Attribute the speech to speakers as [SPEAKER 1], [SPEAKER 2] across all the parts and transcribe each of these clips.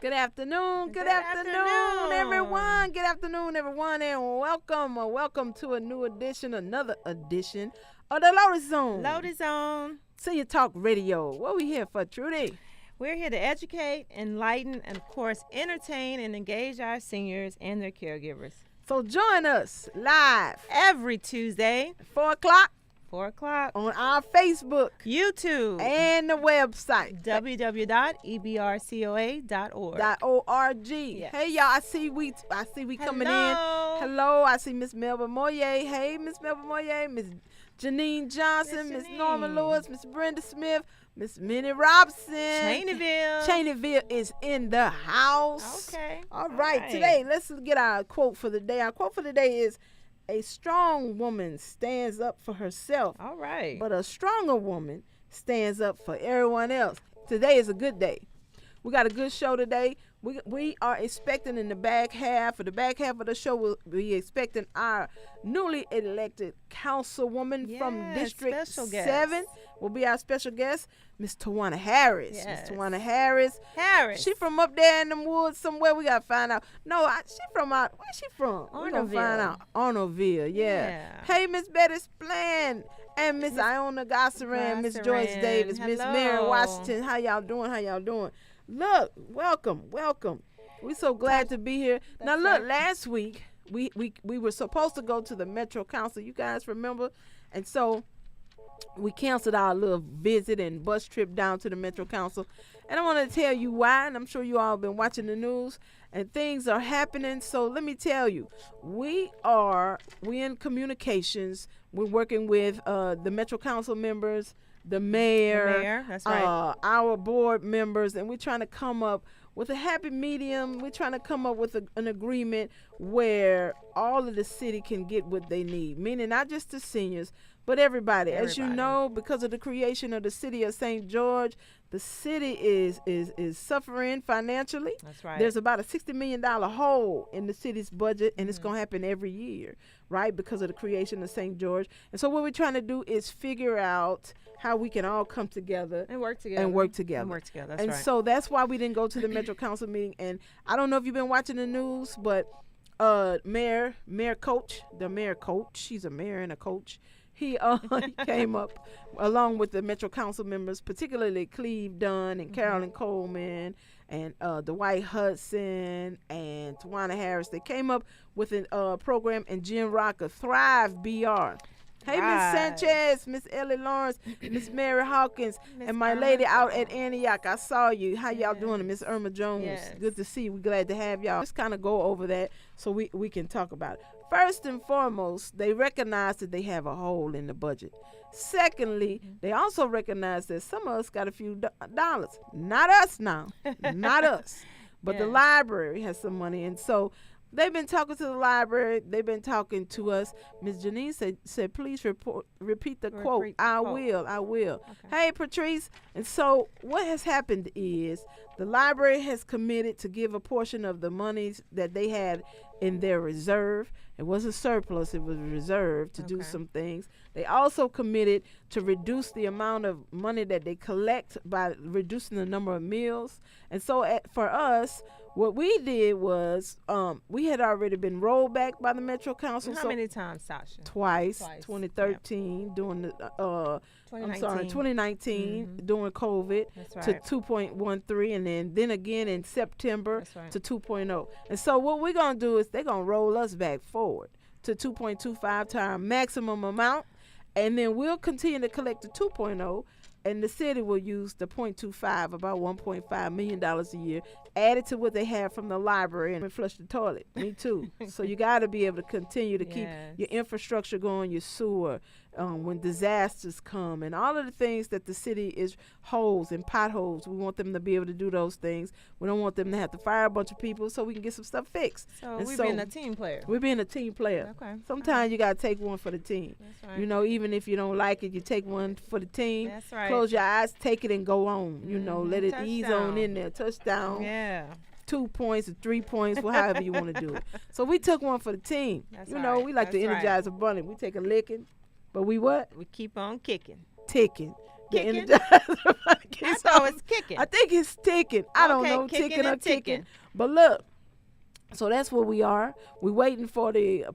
[SPEAKER 1] Good afternoon, everyone. Good afternoon, everyone, and welcome to another edition of the Lotus Zone.
[SPEAKER 2] Lotus Zone.
[SPEAKER 1] Senior Talk Radio. What we here for, Trudy?
[SPEAKER 2] We're here to educate, enlighten, and, of course, entertain and engage our seniors and their caregivers.
[SPEAKER 1] So join us live
[SPEAKER 2] every Tuesday,
[SPEAKER 1] 4 o'clock.
[SPEAKER 2] 4 o'clock.
[SPEAKER 1] On our Facebook,
[SPEAKER 2] YouTube,
[SPEAKER 1] and the website,
[SPEAKER 2] www.ebrcoa.org.
[SPEAKER 1] Yes. Hey, y'all, I see we coming in. Hello, I see Miss Melba Moyer. Hey, Miss Melba Moyer, Miss Janine Johnson, Miss Norma Lewis, Miss Brenda Smith, Miss Minnie Robson. Cheneyville is in the house.
[SPEAKER 2] Okay.
[SPEAKER 1] All right. Today, let's get our quote for the day. Our quote for the day is, a strong woman stands up for herself.
[SPEAKER 2] All right.
[SPEAKER 1] But a stronger woman stands up for everyone else. Today is a good day. We got a good show today. We are expecting in the back half of the show, we'll be expecting our newly elected councilwoman from District 7 will be our special guest, Miss Tawana Harris.
[SPEAKER 2] Yes.
[SPEAKER 1] Miss Tawana Harris. She from up there in the woods somewhere. We got to find out. No, she from out. Where's she from? We're going to find out. Arnoldville, yeah. Hey, Miss Betty Spland and Miss Iona Gossaran, Miss Joyce Davis, Miss Mary Washington. How y'all doing? Look, welcome. We're so glad to be here. Now, look, last week, we were supposed to go to the Metro Council. You guys remember? And so we canceled our little visit and bus trip down to the Metro Council. And I want to tell you why, and I'm sure you all have been watching the news, and things are happening. So let me tell you, we in communications. We're working with the Metro Council members, the mayor,
[SPEAKER 2] that's right.
[SPEAKER 1] Our board members, and we're trying to come up with a happy medium. We're trying to come up with an agreement where all of the city can get what they need, meaning not just the seniors, but everybody. As you know, because of the creation of the city of St. George, the city is suffering financially.
[SPEAKER 2] That's right.
[SPEAKER 1] There's about a $60 million hole in the city's budget, and it's going to happen every year, right, because of the creation of St. George. And so what we're trying to do is figure out how we can all come together
[SPEAKER 2] and work together. That's
[SPEAKER 1] and
[SPEAKER 2] right.
[SPEAKER 1] so that's why we didn't go to the Metro Council meeting. And I don't know if you've been watching the news, but Mayor Coach, she's a mayor and a coach. He came up along with the Metro Council members, particularly Cleve Dunn and Carolyn Coleman and Dwight Hudson and Tawana Harris. They came up with a program in Gin Rocker, Thrive BR. Hey, Miss Sanchez, Miss Ellie Lawrence, Miss Mary Hawkins, and my lady out at Antioch. I saw you. How y'all doing? Miss Irma Jones.
[SPEAKER 2] Yes.
[SPEAKER 1] Good to see you. We're glad to have y'all. Let's kind of go over that so we can talk about it. First and foremost, they recognize that they have a hole in the budget. Secondly, they also recognize that some of us got a few dollars. Not us now. Not us. But the library has some money. And so they've been talking to the library. They've been talking to us. Ms. Janine said, please repeat the quote. I will. Okay. Hey, Patrice. And so what has happened is the library has committed to give a portion of the monies that they had in their reserve. It wasn't surplus. It was reserved to do some things. They also committed to reduce the amount of money that they collect by reducing the number of meals. And so for us, what we did was we had already been rolled back by the Metro Council.
[SPEAKER 2] How many times, Sasha?
[SPEAKER 1] Twice. 2013 during the 2019 during COVID to 2.13, and then again in September to 2.0. And so what we're gonna do is they're gonna roll us back forward to 2.25 to our maximum amount, and then we'll continue to collect the 2.0. And the city will use the 0.25, about $1.5 million a year, added to what they have from the library, and flush the toilet. Me too. So you got to be able to continue to keep your infrastructure going, your sewer, when disasters come, and all of the things that the city is holes and potholes. We want them to be able to do those things. We don't want them to have to fire a bunch of people so we can get some stuff fixed.
[SPEAKER 2] So we're being a team player.
[SPEAKER 1] We're being a team player.
[SPEAKER 2] Okay.
[SPEAKER 1] Sometimes you got to take one for the team.
[SPEAKER 2] That's right.
[SPEAKER 1] You know, even if you don't like it, you take one for the team.
[SPEAKER 2] That's right.
[SPEAKER 1] Close your eyes, take it, and go on. You know, let it ease on in there. Touchdown.
[SPEAKER 2] Yeah.
[SPEAKER 1] 2 points or 3 points, well, however you want to do it. So we took one for the team.
[SPEAKER 2] That's
[SPEAKER 1] you know,
[SPEAKER 2] right.
[SPEAKER 1] we like to energize a bunny. We take a licking, but we what?
[SPEAKER 2] We keep on kicking.
[SPEAKER 1] Ticking. The
[SPEAKER 2] Kicking?
[SPEAKER 1] Energizer Bunny.
[SPEAKER 2] I thought it was kicking.
[SPEAKER 1] I think it's ticking. I don't
[SPEAKER 2] Okay,
[SPEAKER 1] know,
[SPEAKER 2] kicking
[SPEAKER 1] ticking or
[SPEAKER 2] and
[SPEAKER 1] ticking.
[SPEAKER 2] ticking.
[SPEAKER 1] But look, so that's where we are. We're waiting for the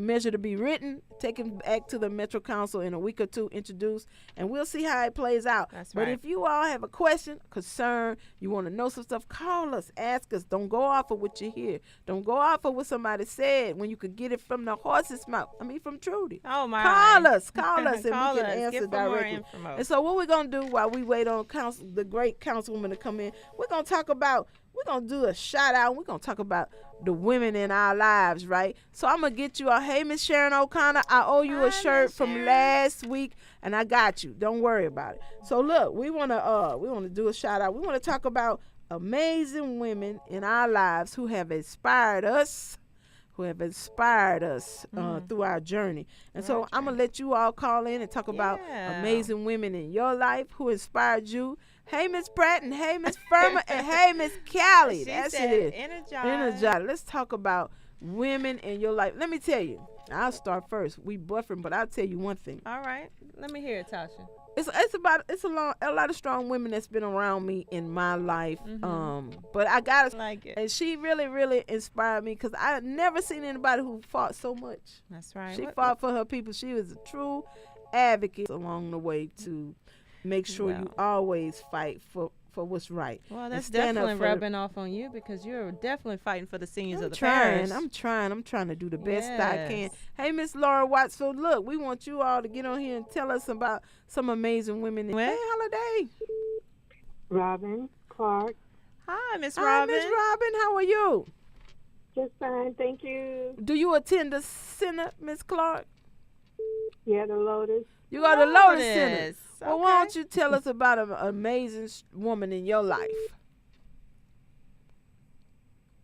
[SPEAKER 1] measure to be written, taken back to the Metro Council in a week or two, introduced, and we'll see how it plays out.
[SPEAKER 2] That's
[SPEAKER 1] But
[SPEAKER 2] right.
[SPEAKER 1] if you all have a question, concern, you want to know some stuff, call us, ask us. Don't go off of what you hear. Don't go off of what somebody said when you could get it from the horse's mouth. I mean, from Trudy.
[SPEAKER 2] Oh my!
[SPEAKER 1] Call us, and
[SPEAKER 2] Call
[SPEAKER 1] we can
[SPEAKER 2] us.
[SPEAKER 1] answer
[SPEAKER 2] Get for more
[SPEAKER 1] directly.
[SPEAKER 2] info.
[SPEAKER 1] And so what we're going to do while we wait on the great councilwoman to come in, we're going to do a shout out. We're going to talk about the women in our lives, right? So I'm going to get you a, hey, Miss Sharon O'Connor, I owe you a
[SPEAKER 2] Hi,
[SPEAKER 1] shirt
[SPEAKER 2] Miss
[SPEAKER 1] from
[SPEAKER 2] Sharon.
[SPEAKER 1] last week, and I got you. Don't worry about it. So look, we want to do a shout out. We want to talk about amazing women in our lives who have inspired us. Through our journey. And so I'm going to let you all call in and talk about amazing women in your life who inspired you. Hey, Miss Pratt, and hey, Miss Firma, and hey, Miss Callie.
[SPEAKER 2] She
[SPEAKER 1] That's
[SPEAKER 2] said
[SPEAKER 1] it.
[SPEAKER 2] energize.
[SPEAKER 1] Let's talk about women in your life. Let me tell you. I'll start first. We buffering, but I'll tell you one thing.
[SPEAKER 2] All right. Let me hear it, Tasha.
[SPEAKER 1] It's a lot of strong women that's been around me in my life. But I gotta
[SPEAKER 2] Like it.
[SPEAKER 1] and she really, really inspired me because I never seen anybody who fought so much.
[SPEAKER 2] That's right.
[SPEAKER 1] She fought for her people. She was a true advocate along the way to make sure you always fight for what's right.
[SPEAKER 2] Well,
[SPEAKER 1] and
[SPEAKER 2] that's
[SPEAKER 1] stand up
[SPEAKER 2] definitely
[SPEAKER 1] for-
[SPEAKER 2] rubbing off on you because you're definitely fighting for the seniors of the
[SPEAKER 1] trying.
[SPEAKER 2] parish.
[SPEAKER 1] I'm trying to do the best I can.
[SPEAKER 2] Yes.
[SPEAKER 1] Hey, Miss Laura Watts. So look, we want you all to get on here and tell us about some amazing women.
[SPEAKER 2] What?
[SPEAKER 1] Hey, Holiday.
[SPEAKER 3] Robin Clark.
[SPEAKER 2] Hi, Miss
[SPEAKER 1] Hi,
[SPEAKER 2] Robin.
[SPEAKER 1] Miss Robin. How are you?
[SPEAKER 3] Just fine, thank you.
[SPEAKER 1] Do you attend the center, Miss Clark?
[SPEAKER 3] Yeah, the Lotus.
[SPEAKER 1] You go to Lotus Center.
[SPEAKER 2] Lotus.
[SPEAKER 1] Well, why don't you tell us about an amazing woman in your life?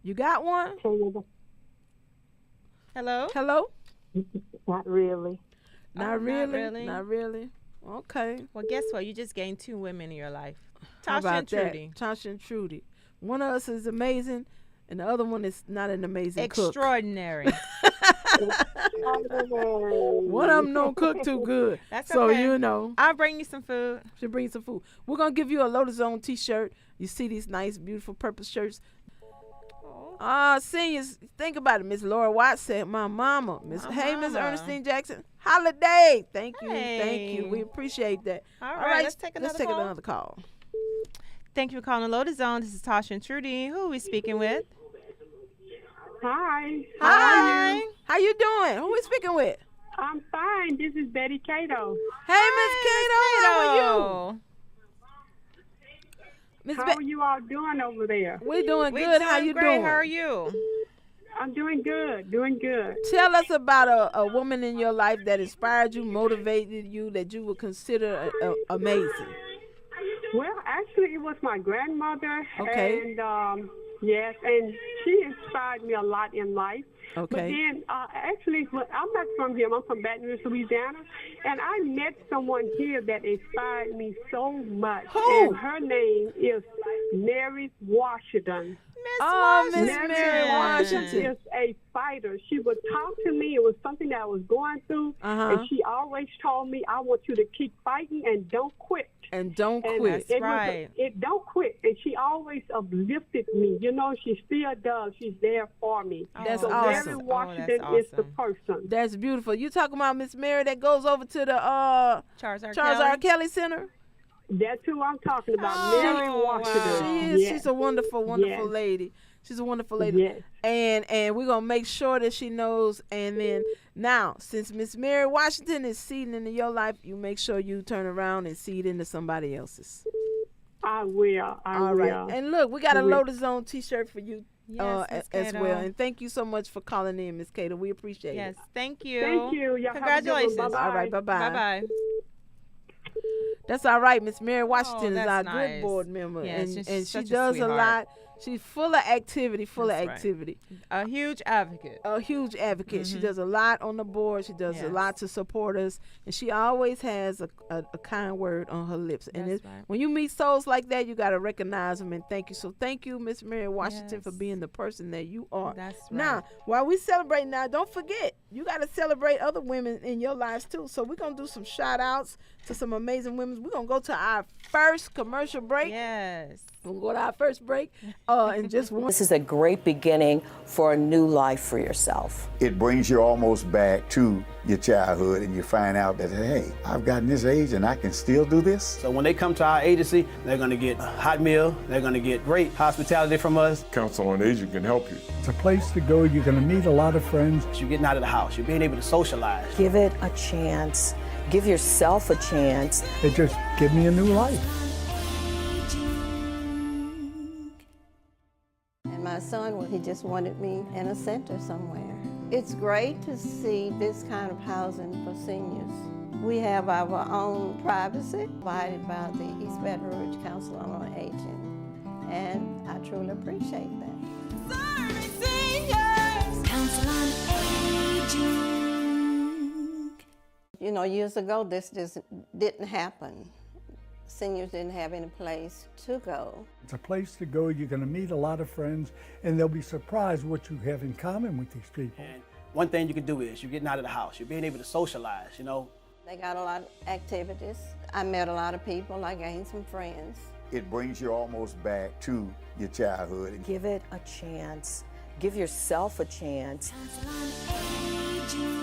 [SPEAKER 1] You got one?
[SPEAKER 3] Tell you
[SPEAKER 2] Hello?
[SPEAKER 1] Hello?
[SPEAKER 3] not really.
[SPEAKER 1] Not
[SPEAKER 2] Oh,
[SPEAKER 1] really. Not really. Okay.
[SPEAKER 2] Well, guess what? You just gained 2 women in your life.
[SPEAKER 1] How
[SPEAKER 2] Tasha
[SPEAKER 1] about
[SPEAKER 2] and Trudy.
[SPEAKER 1] that? Tasha and Trudy. One of us is amazing, and the other one is not an amazing cook.
[SPEAKER 2] Extraordinary.
[SPEAKER 1] One of them don't cook too good.
[SPEAKER 2] That's
[SPEAKER 1] so,
[SPEAKER 2] okay.
[SPEAKER 1] you know,
[SPEAKER 2] I'll bring you some food.
[SPEAKER 1] she'll bring some food. We're going to give you a Lotus Zone t-shirt. You see these nice, beautiful purple shirts. Seniors, think about it. Miss Laura Watts said, my mama. Miss
[SPEAKER 2] mama.
[SPEAKER 1] Ernestine Jackson. Holiday. Thank you. Thank
[SPEAKER 2] Hey.
[SPEAKER 1] you. We appreciate that.
[SPEAKER 2] All right, let's take another call.
[SPEAKER 1] another call.
[SPEAKER 2] Thank you for calling the Lotus Zone. This is Tasha and Trudy. Who are we speaking with?
[SPEAKER 3] Hi.
[SPEAKER 2] Hi.
[SPEAKER 1] How you doing? Who we speaking with?
[SPEAKER 3] I'm fine. This is Betty Cato.
[SPEAKER 1] Hey, Miss Kato. How are you? Miss
[SPEAKER 3] How are you all doing over there?
[SPEAKER 1] we doing
[SPEAKER 2] We
[SPEAKER 1] good. How you
[SPEAKER 2] great.
[SPEAKER 1] doing?
[SPEAKER 2] How are you?
[SPEAKER 3] I'm doing good. Doing good.
[SPEAKER 1] Tell us about a woman in your life that inspired you, motivated you, that you would consider amazing.
[SPEAKER 3] Well, actually, it was my grandmother.
[SPEAKER 1] Okay.
[SPEAKER 3] And yes, and she inspired me a lot in life. But
[SPEAKER 1] Okay.
[SPEAKER 3] then, actually, I'm not from here. I'm from Baton Rouge, Louisiana. And I met someone here that inspired me so much.
[SPEAKER 1] Who?
[SPEAKER 3] And her name is Mary Washington.
[SPEAKER 1] Miss Mary Washington.
[SPEAKER 3] Is a fighter. She would talk to me. It was something that I was going through.
[SPEAKER 1] Uh-huh.
[SPEAKER 3] And she always told me, I want you to keep fighting and don't quit.
[SPEAKER 1] And don't
[SPEAKER 3] And
[SPEAKER 1] quit.
[SPEAKER 3] it
[SPEAKER 2] right.
[SPEAKER 3] it don't quit. And she always uplifted me. You know, she still does. She's there for me.
[SPEAKER 1] That's
[SPEAKER 3] so
[SPEAKER 1] awesome.
[SPEAKER 3] Mary
[SPEAKER 2] Oh,
[SPEAKER 3] Washington
[SPEAKER 2] that's
[SPEAKER 3] is the
[SPEAKER 2] awesome.
[SPEAKER 3] person.
[SPEAKER 1] That's beautiful. You talking about Miss Mary that goes over to the
[SPEAKER 2] Charles R.
[SPEAKER 1] Charles
[SPEAKER 2] Kelly.
[SPEAKER 1] R. Kelly Center?
[SPEAKER 3] That's who I'm talking about.
[SPEAKER 2] Oh,
[SPEAKER 3] Mary
[SPEAKER 2] wow.
[SPEAKER 3] Washington.
[SPEAKER 1] She is.
[SPEAKER 3] Yes.
[SPEAKER 1] She's a wonderful, wonderful
[SPEAKER 3] Yes.
[SPEAKER 1] lady. She's a wonderful lady.
[SPEAKER 3] Yes.
[SPEAKER 1] And we're gonna make sure that she knows. And then now, since Miss Mary Washington is seeding into your life, you make sure you turn around and seed into somebody else's.
[SPEAKER 3] I will. I
[SPEAKER 1] All
[SPEAKER 3] will.
[SPEAKER 1] right. And look, we got a
[SPEAKER 3] I will.
[SPEAKER 1] Lotus Zone t-shirt for you
[SPEAKER 2] Yes, Miss
[SPEAKER 1] as
[SPEAKER 2] Cato.
[SPEAKER 1] well. And thank you so much for calling in, Miss Kato. We appreciate
[SPEAKER 2] Yes,
[SPEAKER 1] it.
[SPEAKER 2] thank you.
[SPEAKER 3] Thank you. Y'all have a good one.
[SPEAKER 2] Congratulations.
[SPEAKER 3] Bye-bye.
[SPEAKER 1] All right. Bye-bye.
[SPEAKER 2] Bye-bye.
[SPEAKER 1] That's all right. Miss Mary Washington is
[SPEAKER 2] that's
[SPEAKER 1] our
[SPEAKER 2] nice.
[SPEAKER 1] good board member,
[SPEAKER 2] Yes,
[SPEAKER 1] and
[SPEAKER 2] she's
[SPEAKER 1] she
[SPEAKER 2] such a
[SPEAKER 1] does a
[SPEAKER 2] sweetheart.
[SPEAKER 1] lot. She's full of activity,
[SPEAKER 2] That's right. A huge advocate.
[SPEAKER 1] A huge advocate. She does a lot on the board. She does a lot to support us, and she always has a kind word on her lips. And when you meet souls like that, you got to recognize them and thank you. So thank you, Miss Mary Washington, for being the person that you are.
[SPEAKER 2] That's right.
[SPEAKER 1] Now, while we celebrate now, don't forget, you got to celebrate other women in your lives too. So we're going to do some shout outs to some amazing women. We're going to go to our first commercial break.
[SPEAKER 2] Yes.
[SPEAKER 1] We'll go to our first break in just one.
[SPEAKER 4] This is a great beginning for a new life for yourself.
[SPEAKER 5] It brings you almost back to your childhood, and you find out that, hey, I've gotten this age and I can still do this.
[SPEAKER 6] So when they come to our agency, they're going to get a hot meal, they're going to get great hospitality from us.
[SPEAKER 7] Council on Aging can help you.
[SPEAKER 8] It's a place to go. You're going to meet a lot of friends.
[SPEAKER 6] You're getting out of the house, you're being able to socialize.
[SPEAKER 4] Give it a chance. Give yourself a chance.
[SPEAKER 8] It just give me a new life.
[SPEAKER 9] My son, he just wanted me in a center somewhere. It's great to see this kind of housing for seniors. We have our own privacy provided by the East Baton Rouge Council on Aging, and I truly appreciate that.
[SPEAKER 10] Serving seniors, Council on Aging.
[SPEAKER 9] You know, years ago, this just didn't happen. Seniors didn't have any place to go.
[SPEAKER 8] It's a place to go. You're going to meet a lot of friends, and they'll be surprised what you have in common with these people.
[SPEAKER 6] And one thing you can do is you're getting out of the house, you're being able to socialize, you know.
[SPEAKER 9] They got a lot of activities. I met a lot of people. I gained some friends.
[SPEAKER 5] It brings you almost back to your childhood.
[SPEAKER 4] Give it a chance. Give yourself a chance.
[SPEAKER 10] Council on Aging.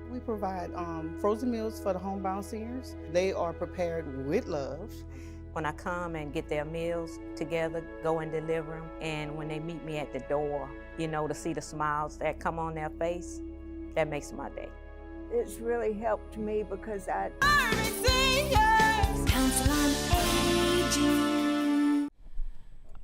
[SPEAKER 11] We provide frozen meals for the homebound seniors. They are prepared with love.
[SPEAKER 12] When I come and get their meals together, go and deliver them, and when they meet me at the door, you know, to see the smiles that come on their face, that makes my day.
[SPEAKER 13] It's really helped me because I...
[SPEAKER 10] Seniors, Council on Aging.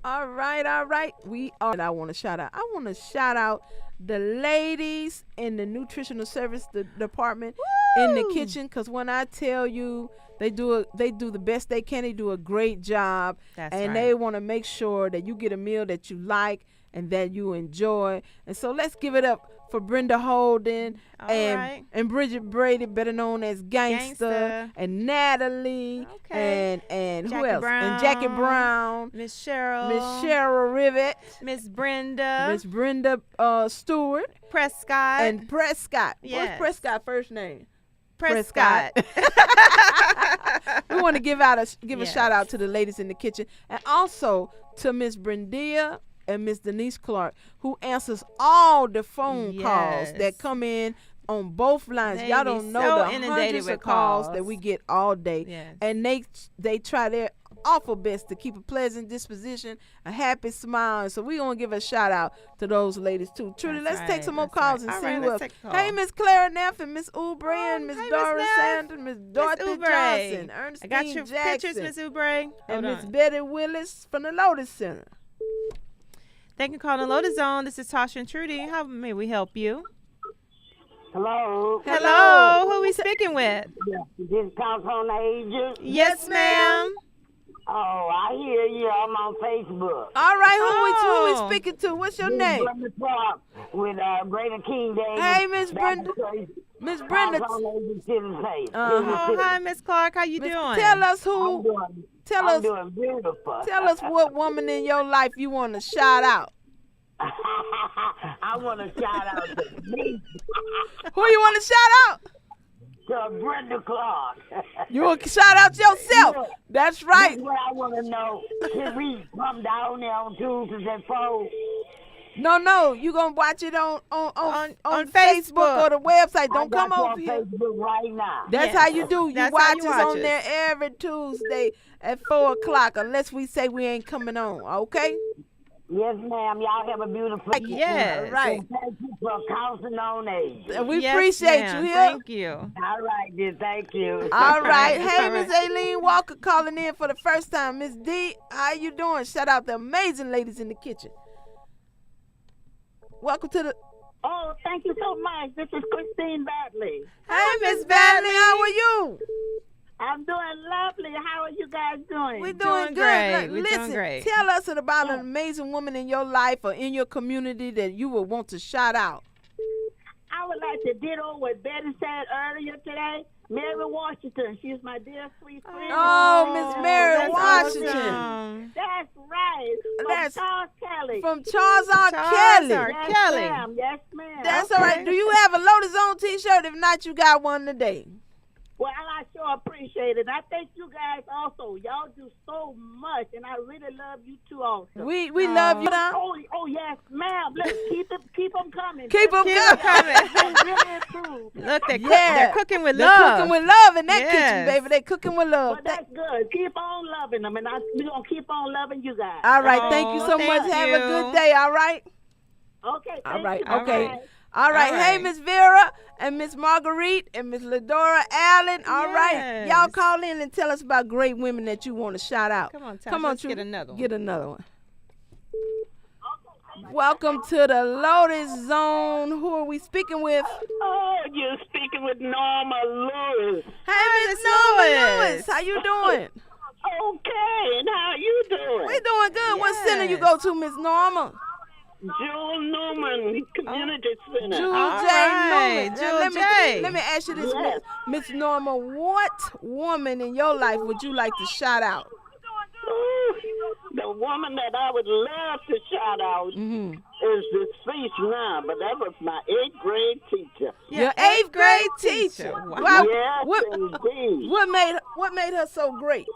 [SPEAKER 1] All right. I want to shout out the ladies in the nutritional service department in the kitchen, because when I tell you they do the best they can. They do a great job. They want to make sure that you get a meal that you like and that you enjoy. And so let's give it up for Brenda Holden and Bridget Brady, better known as Gangsta, and Natalie, and who else? And Jackie Brown,
[SPEAKER 2] Miss
[SPEAKER 1] Cheryl Rivet,
[SPEAKER 2] Miss Brenda
[SPEAKER 1] Stewart,
[SPEAKER 2] Prescott,
[SPEAKER 1] and Prescott.
[SPEAKER 2] Yes.
[SPEAKER 1] What's Prescott's first name?
[SPEAKER 2] Prescott.
[SPEAKER 1] We want to give a shout out to the ladies in the kitchen, and also to Miss Brenda and Miss Denise Clark, who answers all the phone calls that come in on both lines. Y'all don't know the hundreds of calls that we get all day.
[SPEAKER 2] Yes.
[SPEAKER 1] And they try their awful best to keep a pleasant disposition, a happy smile. And so we gonna give a shout out to those ladies too. Truly, let's take some more calls and see who else. Hey, Miss Clara Neff and Miss Oubre and Miss Doris Sanders, Miss Dorothy Johnson, Ernestine
[SPEAKER 2] I got your
[SPEAKER 1] Jackson,
[SPEAKER 2] pictures, Miss Oubre.
[SPEAKER 1] and Miss Betty Willis from the Lotus Center.
[SPEAKER 2] Thank you for calling Lotus Zone. This is Tasha and Trudy. How may we help you?
[SPEAKER 14] Hello.
[SPEAKER 2] Who are we speaking with?
[SPEAKER 14] This Council on Aging?
[SPEAKER 2] Yes, ma'am.
[SPEAKER 14] Oh, I hear you. I'm on Facebook.
[SPEAKER 1] All right, who we speaking to? What's your name?
[SPEAKER 14] Brenda Clark with Greater King David.
[SPEAKER 1] Hey, Miss Brenda. Miss Brenda.
[SPEAKER 2] Hi, Miss Clark. How you doing?
[SPEAKER 1] Tell us who.
[SPEAKER 14] I'm doing beautiful.
[SPEAKER 1] Tell us what woman in your life you want to shout out.
[SPEAKER 14] I want to shout out to me.
[SPEAKER 1] Who you want to shout out?
[SPEAKER 14] To Brenda Clark.
[SPEAKER 1] You want to shout out yourself. Yeah. That's right.
[SPEAKER 14] That's what I want to know. Can we come down there on Tuesdays at 4?
[SPEAKER 1] No, you gonna watch it on Facebook or the website. Don't come over here.
[SPEAKER 14] Facebook right now.
[SPEAKER 1] That's how you do. You watch us on there every Tuesday at 4:00, unless we say we ain't coming on. Okay?
[SPEAKER 14] Yes, ma'am. Y'all have a beautiful day.
[SPEAKER 1] Yeah, right.
[SPEAKER 14] Thank you for Council on Aging.
[SPEAKER 1] We appreciate you here.
[SPEAKER 2] Thank you.
[SPEAKER 14] All right, dear. Thank you.
[SPEAKER 1] All right. Hey, Miss Aileen Walker calling in for the first time. Miss D, how you doing? Shout out the amazing ladies in the kitchen. Welcome to the...
[SPEAKER 14] Oh, thank you so much. This is Christine Batley.
[SPEAKER 1] Hey, Miss Batley. How are you?
[SPEAKER 14] I'm doing lovely. How are you guys doing?
[SPEAKER 1] We're doing good.
[SPEAKER 2] great.
[SPEAKER 1] Look,
[SPEAKER 2] We're
[SPEAKER 1] listen,
[SPEAKER 2] doing great.
[SPEAKER 1] tell us about an amazing woman in your life or in your community that you would want to shout out.
[SPEAKER 14] I would like to ditto what Betty said earlier today. Mary Washington. She's my dear sweet friend.
[SPEAKER 1] Oh, Miss Mary
[SPEAKER 2] That's
[SPEAKER 1] Washington.
[SPEAKER 2] awesome.
[SPEAKER 14] That's right. From
[SPEAKER 1] That's-
[SPEAKER 14] Charles Kelly.
[SPEAKER 1] From Charles R.
[SPEAKER 2] Charles
[SPEAKER 1] Kelly.
[SPEAKER 2] R.
[SPEAKER 14] Yes,
[SPEAKER 2] Kelly.
[SPEAKER 14] ma'am. Yes, ma'am.
[SPEAKER 1] That's all right. Do you have a Lotus on t-shirt? If not, you got one today.
[SPEAKER 14] Well, I sure appreciate it. I thank you guys also. Y'all do so much, and I really love you too also.
[SPEAKER 1] We love you.
[SPEAKER 14] Oh, yes, ma'am. Look, keep them coming.
[SPEAKER 1] Keep them coming.
[SPEAKER 14] They really improve.
[SPEAKER 2] Look,
[SPEAKER 1] Yeah.
[SPEAKER 2] they're cooking with
[SPEAKER 1] They're
[SPEAKER 2] love.
[SPEAKER 1] cooking with love in that
[SPEAKER 2] Yes.
[SPEAKER 1] kitchen, baby. They're cooking with love.
[SPEAKER 14] But that's good. Keep on loving them, and we're going to keep on loving you guys.
[SPEAKER 1] All right. Thank you so
[SPEAKER 2] thank
[SPEAKER 1] much. Have a
[SPEAKER 2] you.
[SPEAKER 1] good day. All right.
[SPEAKER 14] Okay,
[SPEAKER 1] All
[SPEAKER 14] thank
[SPEAKER 1] right.
[SPEAKER 14] you.
[SPEAKER 1] Okay.
[SPEAKER 14] Bye.
[SPEAKER 1] All right.
[SPEAKER 2] All
[SPEAKER 1] Hey,
[SPEAKER 2] right.
[SPEAKER 1] Miss Vera and Miss Marguerite and Miss Ladora Allen. All right.
[SPEAKER 2] Yes.
[SPEAKER 1] Y'all call in and tell us about great women that you want to shout out.
[SPEAKER 2] Come on,
[SPEAKER 1] Come on,
[SPEAKER 2] let's get
[SPEAKER 1] Tru-
[SPEAKER 2] another one.
[SPEAKER 1] Get another one. Welcome to the Lotus Zone. Who are we speaking with?
[SPEAKER 14] Oh, you're speaking with Norma Lewis.
[SPEAKER 1] Hey, Miss
[SPEAKER 2] Miss
[SPEAKER 1] Norma
[SPEAKER 2] Lewis.
[SPEAKER 1] Lewis. How you doing?
[SPEAKER 14] Okay, and how you doing?
[SPEAKER 1] We doing good. What center you go to, Miss Norma?
[SPEAKER 14] Jewel Newman Community Center.
[SPEAKER 1] Jewel
[SPEAKER 2] All
[SPEAKER 1] J.
[SPEAKER 2] right,
[SPEAKER 1] Newman.
[SPEAKER 2] Jewel
[SPEAKER 1] Let
[SPEAKER 2] J.
[SPEAKER 1] me ask you this,
[SPEAKER 14] Yes.
[SPEAKER 1] Miss Norma. What woman in your life would you like to shout out?
[SPEAKER 14] Ooh, the woman that I would love to shout out
[SPEAKER 1] Mm-hmm.
[SPEAKER 14] is deceased now, but that was my 8th grade teacher.
[SPEAKER 1] Your 8th grade teacher.
[SPEAKER 2] Wow.
[SPEAKER 1] Wow.
[SPEAKER 14] Yes,
[SPEAKER 1] What,
[SPEAKER 14] indeed.
[SPEAKER 1] what made her so great?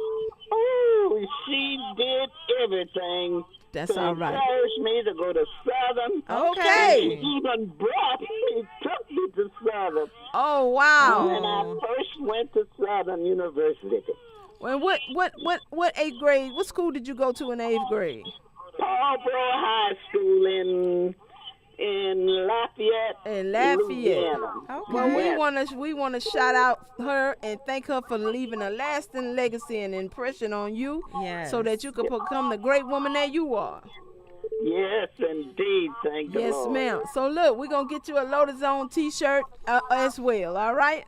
[SPEAKER 14] Ooh, she did everything
[SPEAKER 1] That's
[SPEAKER 14] to
[SPEAKER 1] all right.
[SPEAKER 14] encourage me to go to Southern.
[SPEAKER 1] Okay.
[SPEAKER 14] She even brought me, took me to Southern
[SPEAKER 1] Oh
[SPEAKER 14] when
[SPEAKER 1] wow.
[SPEAKER 14] I first went to Southern University.
[SPEAKER 1] And what 8th grade? What school did you go to in 8th grade?
[SPEAKER 14] Paulboro High School in Lafayette.
[SPEAKER 1] In Lafayette.
[SPEAKER 14] Louisiana.
[SPEAKER 2] Okay.
[SPEAKER 1] Well, we wanna shout out her and thank her for leaving a lasting legacy and impression on you,
[SPEAKER 2] Yes.
[SPEAKER 1] so that you could become the great woman that you are.
[SPEAKER 14] Yes, indeed. Thank the
[SPEAKER 1] Yes,
[SPEAKER 14] Lord.
[SPEAKER 1] ma'am. So look, we're gonna get you a Lotus Zone T-shirt as well. All right.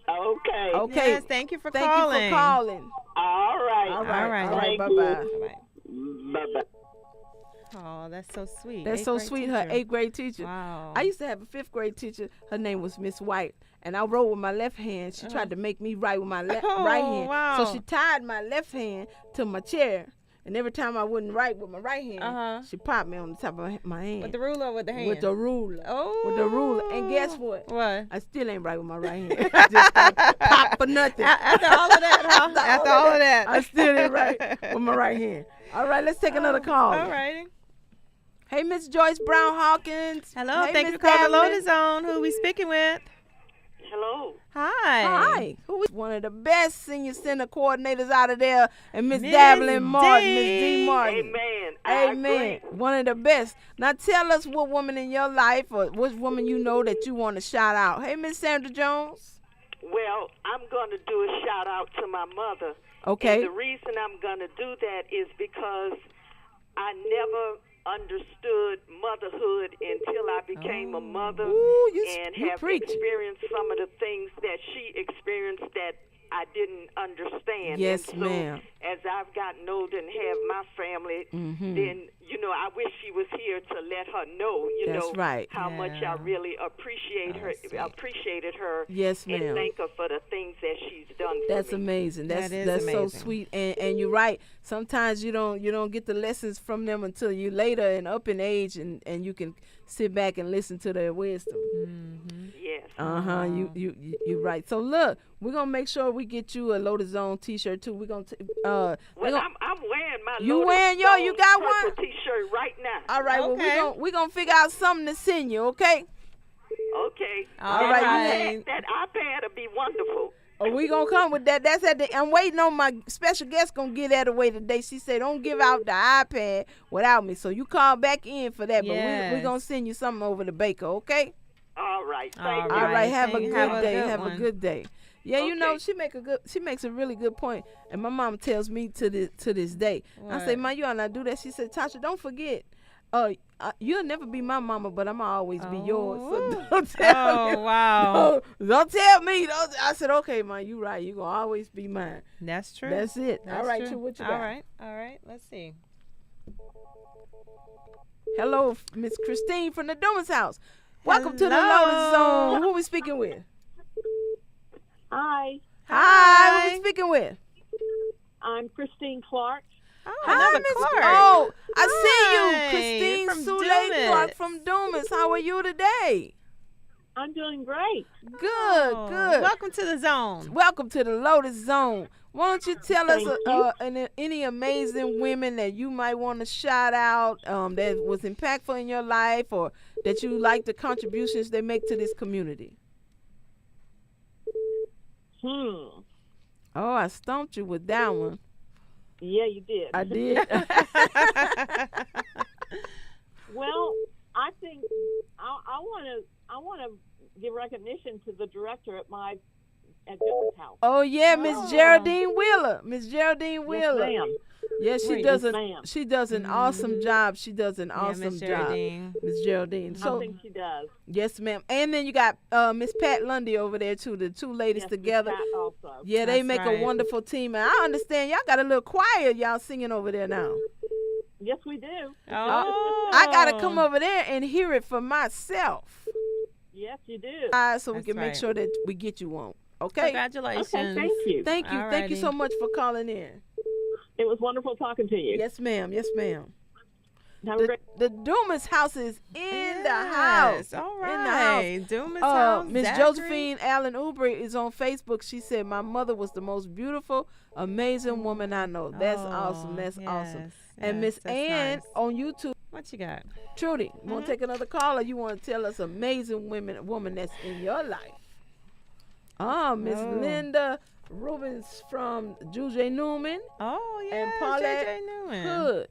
[SPEAKER 14] Okay.
[SPEAKER 1] Okay.
[SPEAKER 2] Yes, thank you for
[SPEAKER 1] Thank
[SPEAKER 2] calling.
[SPEAKER 1] you for calling.
[SPEAKER 14] All right.
[SPEAKER 1] All right.
[SPEAKER 2] All right.
[SPEAKER 1] All right.
[SPEAKER 14] Thank
[SPEAKER 1] Bye
[SPEAKER 14] you.
[SPEAKER 1] bye.
[SPEAKER 2] Bye-bye.
[SPEAKER 14] Bye-bye.
[SPEAKER 2] Oh, that's so sweet.
[SPEAKER 1] That's
[SPEAKER 2] 8th
[SPEAKER 1] so
[SPEAKER 2] grade
[SPEAKER 1] sweet. Her
[SPEAKER 2] teacher.
[SPEAKER 1] 8th grade teacher.
[SPEAKER 2] Wow.
[SPEAKER 1] I used to have a 5th grade teacher. Her name was Miss White, and I wrote with my left hand. She tried to make me write with my
[SPEAKER 2] Oh,
[SPEAKER 1] right hand.
[SPEAKER 2] wow.
[SPEAKER 1] So she tied my left hand to my chair, and every time I wouldn't write with my right hand,
[SPEAKER 2] Uh-huh.
[SPEAKER 1] she popped me on the top of my hand.
[SPEAKER 2] With the ruler or with the hand?
[SPEAKER 1] With the ruler.
[SPEAKER 2] Oh.
[SPEAKER 1] With the ruler. And guess what?
[SPEAKER 2] What?
[SPEAKER 1] I still ain't right with my right hand. I just got pop for nothing.
[SPEAKER 2] After all of that, huh? After all of that.
[SPEAKER 1] I still ain't right with my right hand. All right, let's take another call.
[SPEAKER 2] All righty.
[SPEAKER 1] Hey, Miss Joyce Brown Hawkins.
[SPEAKER 2] Hello,
[SPEAKER 1] Hey,
[SPEAKER 2] thank you
[SPEAKER 1] Miss
[SPEAKER 2] for calling the
[SPEAKER 1] Dabbling.
[SPEAKER 2] Lotus Zone. Who are we speaking with?
[SPEAKER 14] Hello.
[SPEAKER 2] Hi.
[SPEAKER 1] Hi. Who is one of the best senior center coordinators out of there? And Miss
[SPEAKER 2] Miss
[SPEAKER 1] Dabbling Martin,
[SPEAKER 2] D.
[SPEAKER 1] Miss D. Martin.
[SPEAKER 14] Amen.
[SPEAKER 1] Amen. One of the best. Now tell us what woman in your life or which woman you know that you want to shout out. Hey, Miss Sandra Jones.
[SPEAKER 7] Well, I'm going to do a shout out to my mother.
[SPEAKER 1] Okay.
[SPEAKER 7] And the reason I'm going to do that is because I never understood motherhood until I became a mother and
[SPEAKER 1] you
[SPEAKER 7] have
[SPEAKER 1] preach.
[SPEAKER 7] experienced some of the things that she experienced that I didn't understand.
[SPEAKER 1] Yes,
[SPEAKER 7] and so
[SPEAKER 1] ma'am.
[SPEAKER 7] as I've gotten older and have my family,
[SPEAKER 1] Mhm.
[SPEAKER 7] then, I wish she was here to let her know,
[SPEAKER 1] That's right.
[SPEAKER 7] how much I really appreciated her.
[SPEAKER 1] Yes, ma'am.
[SPEAKER 7] And thank her for the things that she's done for
[SPEAKER 1] That's
[SPEAKER 7] me.
[SPEAKER 1] amazing. That's
[SPEAKER 2] That is
[SPEAKER 1] that's so
[SPEAKER 2] amazing.
[SPEAKER 1] sweet. And you're right. Sometimes you don't get the lessons from them until you later and up in age and you can sit back and listen to their wisdom.
[SPEAKER 7] Yes.
[SPEAKER 1] You're right. So look, we're gonna make sure we get you a Lotus Zone T-shirt too. We're gonna
[SPEAKER 7] Well, I'm wearing my
[SPEAKER 1] You
[SPEAKER 7] Lotus
[SPEAKER 1] wearing your- you
[SPEAKER 7] Zone
[SPEAKER 1] got
[SPEAKER 7] purple
[SPEAKER 1] one?
[SPEAKER 7] T-shirt right now.
[SPEAKER 1] all right.
[SPEAKER 2] Okay.
[SPEAKER 1] Well, we're gonna figure out something to send you. Okay.
[SPEAKER 7] Okay.
[SPEAKER 2] All
[SPEAKER 1] right,
[SPEAKER 7] That iPad will be wonderful.
[SPEAKER 1] Oh, we gonna come with that. That's at the. I'm waiting on my special guest. Gonna get that away today. She said, "Don't give out the iPad without me." So you call back in for that. But we
[SPEAKER 2] Yes.
[SPEAKER 1] gonna send you something over the baker. Okay.
[SPEAKER 7] All right.
[SPEAKER 2] All
[SPEAKER 7] Thank you.
[SPEAKER 1] All right. Have a
[SPEAKER 2] Thank you.
[SPEAKER 1] good
[SPEAKER 2] Have a
[SPEAKER 1] day.
[SPEAKER 2] good
[SPEAKER 1] Have a
[SPEAKER 2] one.
[SPEAKER 1] good day. Yeah, you know
[SPEAKER 7] Okay.
[SPEAKER 1] she makes a really good point. And my mom tells me to this day. I say,
[SPEAKER 2] What?
[SPEAKER 1] "Ma, you ought not do that." She said, "Tasha, don't forget. You'll never be my mama, but I'm always be yours. So don't tell me.
[SPEAKER 2] Wow.
[SPEAKER 1] Don't tell me. I said, okay, man, you right. You gonna always be mine.
[SPEAKER 2] That's true.
[SPEAKER 1] That's it.
[SPEAKER 2] That's
[SPEAKER 1] all right,
[SPEAKER 2] true.
[SPEAKER 1] True, what you got?
[SPEAKER 2] All right. Let's see.
[SPEAKER 1] Hello, Miss Christine from the Dumas house. Welcome to the Lotus Zone. Who we speaking with?
[SPEAKER 15] Hi.
[SPEAKER 1] Hi. Who we speaking with?
[SPEAKER 15] I'm Christine Clark.
[SPEAKER 1] Hi, Miss
[SPEAKER 2] Clark.
[SPEAKER 1] Oh, I
[SPEAKER 2] Hi,
[SPEAKER 1] see you. Christine
[SPEAKER 2] from
[SPEAKER 1] Sule
[SPEAKER 2] Dumas.
[SPEAKER 1] Clark from Dumas. How are you today?
[SPEAKER 15] I'm doing great.
[SPEAKER 1] Good, good.
[SPEAKER 2] Welcome to the zone.
[SPEAKER 1] Welcome to the Lotus Zone. Why don't you tell us
[SPEAKER 15] Thank you.
[SPEAKER 1] any amazing women that you might want to shout out that was impactful in your life or that you like the contributions they make to this community?
[SPEAKER 15] Oh,
[SPEAKER 1] I stumped you with that one.
[SPEAKER 15] Yeah, you did.
[SPEAKER 1] I did.
[SPEAKER 15] Well, I think I want to give recognition to the director at Dylan's house.
[SPEAKER 1] Oh yeah, Miss Geraldine Wheeler. Miss Geraldine Wheeler.
[SPEAKER 15] Yes, ma'am.
[SPEAKER 1] Yes, she
[SPEAKER 15] Yes,
[SPEAKER 1] does
[SPEAKER 15] ma'am.
[SPEAKER 1] She does an awesome job. She does an awesome
[SPEAKER 2] Miss
[SPEAKER 1] job.
[SPEAKER 2] Geraldine.
[SPEAKER 1] Miss Geraldine.
[SPEAKER 15] I
[SPEAKER 1] So
[SPEAKER 15] think she does.
[SPEAKER 1] yes, ma'am. And then you got Miss Pat Lundy over there too. The two ladies
[SPEAKER 15] Yes,
[SPEAKER 1] together.
[SPEAKER 15] Miss Pat also.
[SPEAKER 1] Yeah, they
[SPEAKER 2] That's
[SPEAKER 1] make
[SPEAKER 2] right.
[SPEAKER 1] a wonderful team. And I understand y'all got a little choir y'all singing over there now.
[SPEAKER 15] Yes, we do.
[SPEAKER 2] Oh.
[SPEAKER 1] I gotta come over there and hear it for myself.
[SPEAKER 15] Yes, you do.
[SPEAKER 1] So we
[SPEAKER 2] That's
[SPEAKER 1] can make
[SPEAKER 2] right.
[SPEAKER 1] sure that we get you one. Okay.
[SPEAKER 2] Congratulations.
[SPEAKER 15] Okay, thank you.
[SPEAKER 1] Thank you. Thank you
[SPEAKER 2] Alrighty.
[SPEAKER 1] so much for calling in.
[SPEAKER 15] It was wonderful talking to you.
[SPEAKER 1] Yes, ma'am. Yes, ma'am.
[SPEAKER 15] Have a great.
[SPEAKER 1] The Dumas house is in the house.
[SPEAKER 2] All
[SPEAKER 1] In the house.
[SPEAKER 2] right. Dumas house.
[SPEAKER 1] Miss
[SPEAKER 2] Zachary.
[SPEAKER 1] Josephine Allen Oubre is on Facebook. She said, my mother was the most beautiful, amazing woman I know. That's awesome. That's awesome.
[SPEAKER 2] Yes,
[SPEAKER 1] And Miss
[SPEAKER 2] that's
[SPEAKER 1] Ann
[SPEAKER 2] nice.
[SPEAKER 1] on YouTube.
[SPEAKER 2] What you got?
[SPEAKER 1] Trudy, you want to take another call or you want to tell us amazing woman that's in your life? Miss Linda Rubens from Juju Newman.
[SPEAKER 2] Oh, yeah.
[SPEAKER 1] And Paulette
[SPEAKER 2] JJ Newman.
[SPEAKER 1] Hood.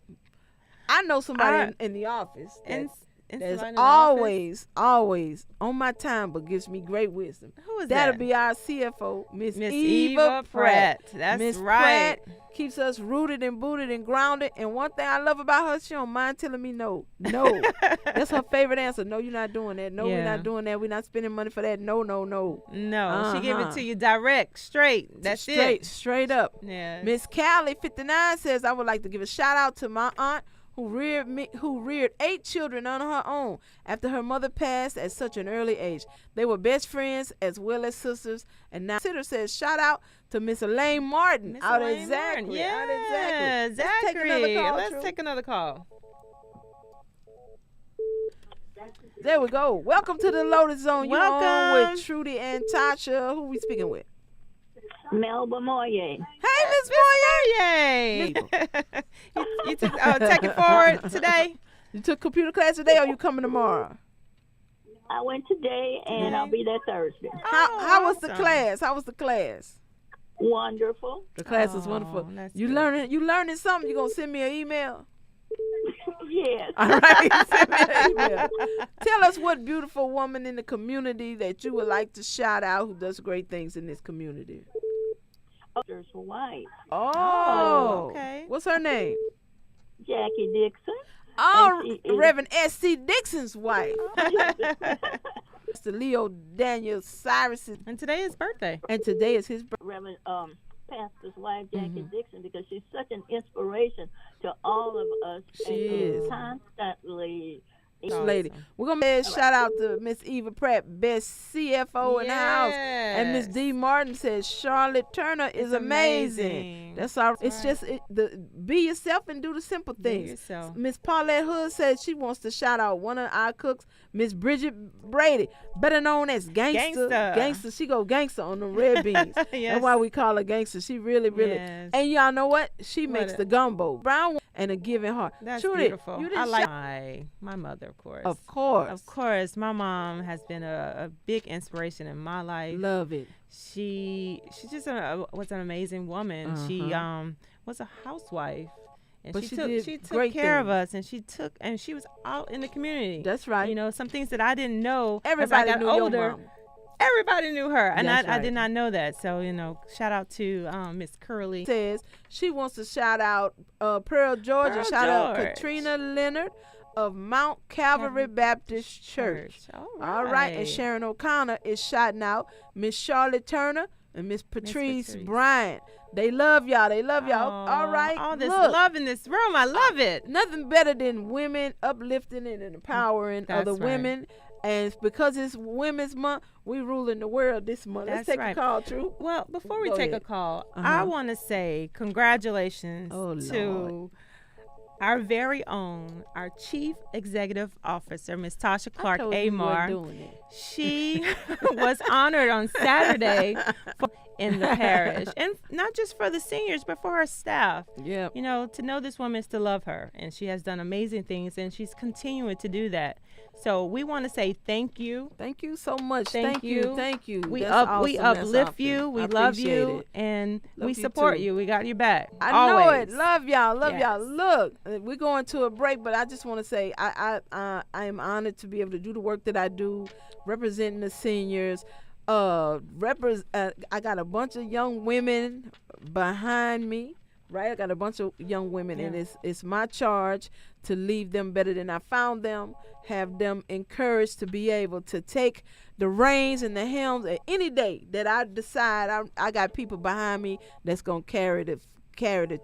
[SPEAKER 1] I know somebody in the office
[SPEAKER 2] And
[SPEAKER 1] that's
[SPEAKER 2] somebody in the office?
[SPEAKER 1] always on my time, but gives me great wisdom.
[SPEAKER 2] Who is
[SPEAKER 1] That'll
[SPEAKER 2] that?
[SPEAKER 1] be our CFO, Miss
[SPEAKER 2] Miss
[SPEAKER 1] Eva Pratt.
[SPEAKER 2] That's
[SPEAKER 1] Miss
[SPEAKER 2] right.
[SPEAKER 1] Pratt keeps us rooted and booted and grounded. And one thing I love about her, she don't mind telling me no. No. That's her favorite answer. No, you're not doing that. No, we're
[SPEAKER 2] Yeah.
[SPEAKER 1] not doing that. We're not spending money for that. No, no, no.
[SPEAKER 2] No, she gave it
[SPEAKER 1] Uh-huh.
[SPEAKER 2] to you direct, straight. That's it.
[SPEAKER 1] Straight up.
[SPEAKER 2] Yeah.
[SPEAKER 1] Miss Callie 59 says, I would like to give a shout out to my aunt who reared 8 children on her own after her mother passed at such an early age. They were best friends as well as sisters. And now Sitter says, shout out to Miss Elaine Martin
[SPEAKER 2] Miss
[SPEAKER 1] out
[SPEAKER 2] Elaine
[SPEAKER 1] at Zachary.
[SPEAKER 2] Martin.
[SPEAKER 1] Out at
[SPEAKER 2] Yeah,
[SPEAKER 1] Zachary. Let's take another
[SPEAKER 2] Zachary.
[SPEAKER 1] call,
[SPEAKER 2] Let's
[SPEAKER 1] True.
[SPEAKER 2] take another call.
[SPEAKER 1] There we go. Welcome to the Lotus Zone. You're on
[SPEAKER 2] Welcome.
[SPEAKER 1] with Trudy and Tasha. Who we speaking with?
[SPEAKER 14] Melba Moyer.
[SPEAKER 1] Hey, Miss Moyer.
[SPEAKER 2] Yay! you took take it forward today.
[SPEAKER 1] You took computer class today or you coming tomorrow?
[SPEAKER 14] I went today and I'll be there Thursday.
[SPEAKER 1] How was the
[SPEAKER 2] awesome.
[SPEAKER 1] class? How was the class?
[SPEAKER 14] Wonderful.
[SPEAKER 1] The class was wonderful.
[SPEAKER 2] That's
[SPEAKER 1] You
[SPEAKER 2] good.
[SPEAKER 1] learning something? You gonna send me an email?
[SPEAKER 14] Yes.
[SPEAKER 1] All right, send me an email. Tell us what beautiful woman in the community that you would like to shout out who does great things in this community.
[SPEAKER 14] There's a wife,
[SPEAKER 1] Oh,
[SPEAKER 2] okay.
[SPEAKER 1] What's her name?
[SPEAKER 14] Jackie Dixon.
[SPEAKER 1] Oh,
[SPEAKER 14] And she is-
[SPEAKER 1] Reverend S.C. Dixon's wife. Mr. Leo Daniel Cyrus.
[SPEAKER 2] And today is birthday.
[SPEAKER 1] And today is his birthday.
[SPEAKER 14] Reverend Pastor's wife, Jackie
[SPEAKER 1] Mm-hmm.
[SPEAKER 14] Dixon, because she's such an inspiration to all of us.
[SPEAKER 1] She
[SPEAKER 14] and
[SPEAKER 1] is.
[SPEAKER 14] Constantly.
[SPEAKER 1] Lady. We're going to shout out to Miss Eva Pratt, best CFO in the house. And Miss
[SPEAKER 2] Yes.
[SPEAKER 1] D. Martin says Charlotte Turner is
[SPEAKER 2] It's
[SPEAKER 1] amazing.
[SPEAKER 2] amazing.
[SPEAKER 1] That's all.
[SPEAKER 2] That's
[SPEAKER 1] It's
[SPEAKER 2] right.
[SPEAKER 1] just be yourself and do the simple
[SPEAKER 2] Be
[SPEAKER 1] things.
[SPEAKER 2] yourself.
[SPEAKER 1] Miss Paulette Hood says she wants to shout out one of our cooks, Miss Bridget Brady, better known as Gangster.
[SPEAKER 2] Gangsta.
[SPEAKER 1] She go gangster on them red beans.
[SPEAKER 2] Yes.
[SPEAKER 1] That's why we call her Gangster. She really.
[SPEAKER 2] Yes.
[SPEAKER 1] And y'all know what? She makes
[SPEAKER 2] What?
[SPEAKER 1] the gumbo. Brown and a giving heart.
[SPEAKER 2] That's
[SPEAKER 1] Trudy,
[SPEAKER 2] beautiful.
[SPEAKER 1] You
[SPEAKER 2] I
[SPEAKER 1] didn't
[SPEAKER 2] like
[SPEAKER 1] shout-
[SPEAKER 2] my mother, of course.
[SPEAKER 1] Of course.
[SPEAKER 2] Of course. My mom has been a big inspiration in my life.
[SPEAKER 1] Love it.
[SPEAKER 2] She just was an amazing woman. She was a housewife. And
[SPEAKER 1] But
[SPEAKER 2] she
[SPEAKER 1] she
[SPEAKER 2] took
[SPEAKER 1] did
[SPEAKER 2] she took
[SPEAKER 1] great
[SPEAKER 2] care of
[SPEAKER 1] things.
[SPEAKER 2] us, and she was out in the community.
[SPEAKER 1] That's right.
[SPEAKER 2] You know, some things that I didn't know
[SPEAKER 1] Everybody
[SPEAKER 2] as I got
[SPEAKER 1] knew your
[SPEAKER 2] older.
[SPEAKER 1] mom.
[SPEAKER 2] Everybody knew her, and
[SPEAKER 1] That's
[SPEAKER 2] I
[SPEAKER 1] right.
[SPEAKER 2] did not know that. So, you know, shout out to Miss Curly.
[SPEAKER 1] Says she wants to shout out Pearl George and
[SPEAKER 2] Pearl
[SPEAKER 1] shout out
[SPEAKER 2] George.
[SPEAKER 1] Katrina Leonard, of Mount Calvary Baptist Church. All right. And Sharon O'Connor is shouting out Miss Charlotte Turner and Miss Patrice Bryant. They love y'all. They love y'all. All right.
[SPEAKER 2] All this love in this room. I love it.
[SPEAKER 1] Nothing better than women uplifting and empowering other women. And because it's Women's Month, we ruling the world this month. Let's take a call, True.
[SPEAKER 2] Well, before we
[SPEAKER 1] Go
[SPEAKER 2] take
[SPEAKER 1] ahead.
[SPEAKER 2] a call, I want to say congratulations to our very own, our Chief Executive Officer, Ms. Tasha Clark Amar. She was honored on Saturday in the parish, and not just for the seniors, but for her staff.
[SPEAKER 1] Yeah,
[SPEAKER 2] you know, to know this woman is to love her, and she has done amazing things, and she's continuing to do that. So we want to say thank you.
[SPEAKER 1] Thank you so much.
[SPEAKER 2] Thank you.
[SPEAKER 1] Thank you.
[SPEAKER 2] We
[SPEAKER 1] That's awesome.
[SPEAKER 2] we
[SPEAKER 1] That's
[SPEAKER 2] uplift
[SPEAKER 1] awesome.
[SPEAKER 2] you. We
[SPEAKER 1] I
[SPEAKER 2] love
[SPEAKER 1] appreciate
[SPEAKER 2] you,
[SPEAKER 1] it.
[SPEAKER 2] and
[SPEAKER 1] Love
[SPEAKER 2] we
[SPEAKER 1] you
[SPEAKER 2] support
[SPEAKER 1] too.
[SPEAKER 2] you. We got your back.
[SPEAKER 1] I
[SPEAKER 2] always.
[SPEAKER 1] know it. Love y'all. Love
[SPEAKER 2] Yes.
[SPEAKER 1] y'all. Look, we're going to a break, but I just want to say I am honored to be able to do the work that I do, representing the seniors. I got a bunch of young women behind me. Right, I got a bunch of young women, and it's my charge to leave them better than I found them, have them encouraged to be able to take the reins and the helms at any day that I decide. I got people behind me that's gonna carry the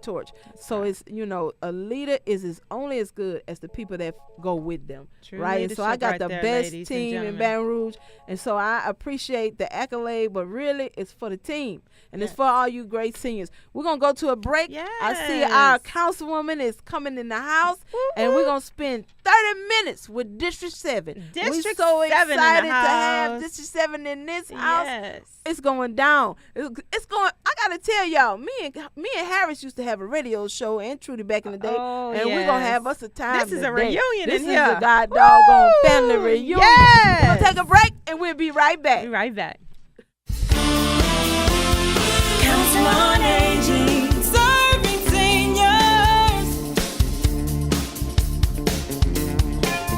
[SPEAKER 1] torch. So it's, you know, a leader is only as good as the people that go with them.
[SPEAKER 2] True
[SPEAKER 1] right, and so I
[SPEAKER 2] leadership
[SPEAKER 1] got
[SPEAKER 2] right
[SPEAKER 1] the
[SPEAKER 2] there,
[SPEAKER 1] best
[SPEAKER 2] ladies and
[SPEAKER 1] team in
[SPEAKER 2] gentlemen.
[SPEAKER 1] Baton Rouge, and so I appreciate the accolade, but really it's for the team, and it's for all you great seniors. We're gonna go to a break. I see our councilwoman is coming in the house, and we're gonna spend 30 minutes with District 7. We're
[SPEAKER 2] District
[SPEAKER 1] so
[SPEAKER 2] 7 in the
[SPEAKER 1] excited to have
[SPEAKER 2] house.
[SPEAKER 1] District 7 in this house.
[SPEAKER 2] Yes.
[SPEAKER 1] It's going down. It's going. I gotta tell y'all, me and Harris used to have a radio show, and Trudy back in the day, and we're gonna have us a time.
[SPEAKER 2] This is a
[SPEAKER 1] today.
[SPEAKER 2] reunion
[SPEAKER 1] This
[SPEAKER 2] in
[SPEAKER 1] is
[SPEAKER 2] here.
[SPEAKER 1] a god doggone family reunion.
[SPEAKER 2] Yes.
[SPEAKER 1] We're gonna take a break, and we'll be right back.
[SPEAKER 2] Be right back.
[SPEAKER 10] Council on Aging, serving seniors.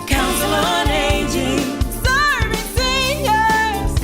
[SPEAKER 10] Council on Aging, serving seniors.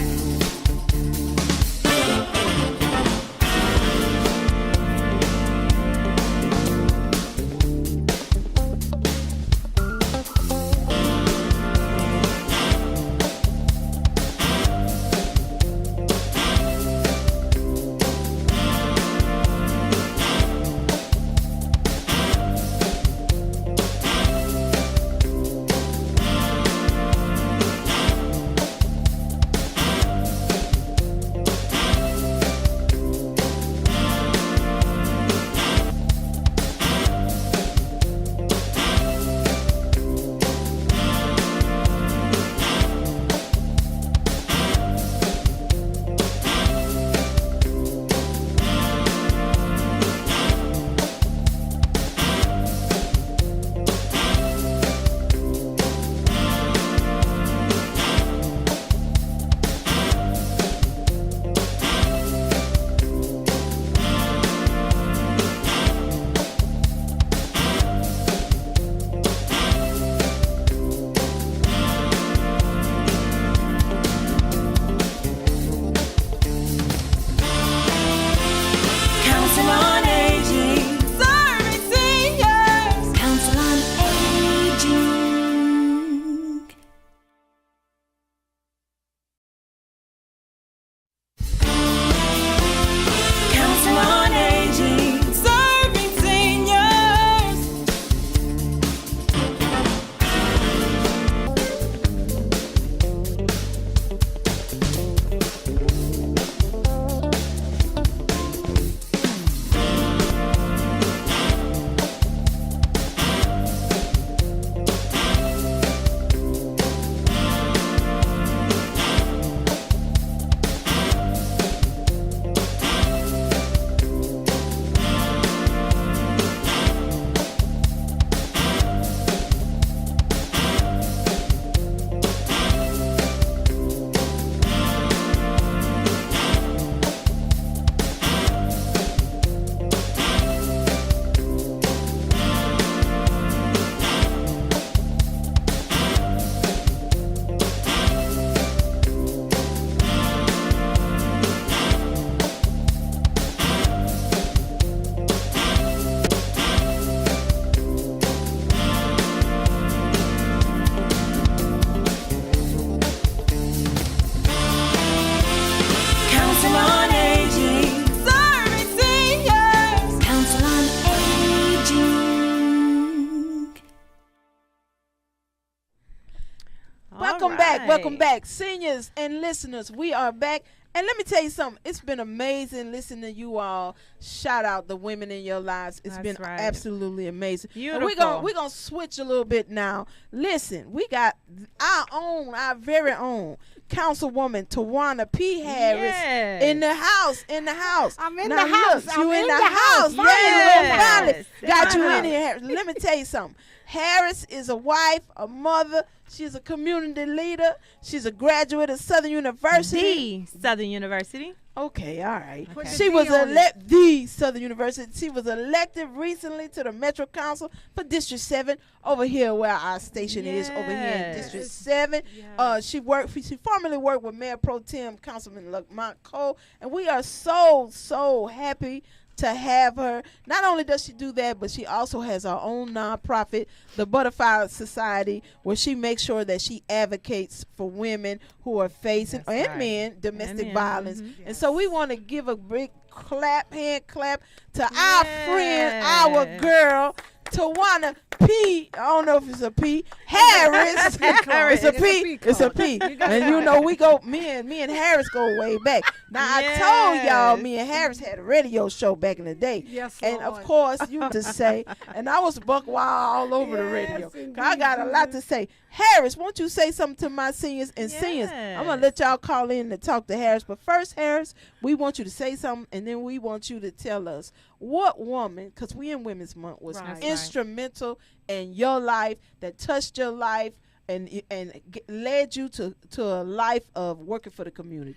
[SPEAKER 2] right.
[SPEAKER 1] Welcome back, seniors and listeners. We are back. And let me tell you something. It's been amazing listening to you all shout out the women in your lives. It's been absolutely amazing.
[SPEAKER 2] Beautiful.
[SPEAKER 1] And we're gonna switch a little bit now. Listen, we got our very own Councilwoman Tawana P. Harris in the house.
[SPEAKER 16] I'm in
[SPEAKER 1] now
[SPEAKER 16] the house.
[SPEAKER 1] Look,
[SPEAKER 16] I'm
[SPEAKER 1] you in
[SPEAKER 16] in
[SPEAKER 1] the
[SPEAKER 16] the
[SPEAKER 1] house.
[SPEAKER 16] house.
[SPEAKER 1] Yes.
[SPEAKER 16] Finally.
[SPEAKER 1] Got you in here. Let me tell you something. Harris is a wife, a mother. She's a community leader. She's a graduate of Southern University.
[SPEAKER 2] The Southern University.
[SPEAKER 1] Okay, all right.
[SPEAKER 2] Okay.
[SPEAKER 1] She was the Southern University. She was elected recently to the Metro Council for District 7 over here where our station is, over here in District 7. She formerly worked with Mayor Pro Tem Councilman Lamont Cole, and we are so happy to have her. Not only does she do that, but she also has her own nonprofit, the Butterfly Society, where she makes sure that she advocates for women who are facing men domestic violence. And so we want to give a big hand clap to our friend, our girl, Tawana P. I don't know if it's a P. Harris. It's a P. It's a P. And you know we go. Me and Harris go way back. Now I told y'all me and Harris had a radio show back in the day.
[SPEAKER 16] Yes,
[SPEAKER 1] and of course you to say, and I was buck wild all over the radio. I got a lot to say. Harris, won't you say something to my seniors and seniors? I'm gonna let y'all call in and talk to Harris. But first, Harris, we want you to say something, and then we want you to tell us what woman, because we in Women's Month, was instrumental in your life, that touched your life and led you to a life of working for the community.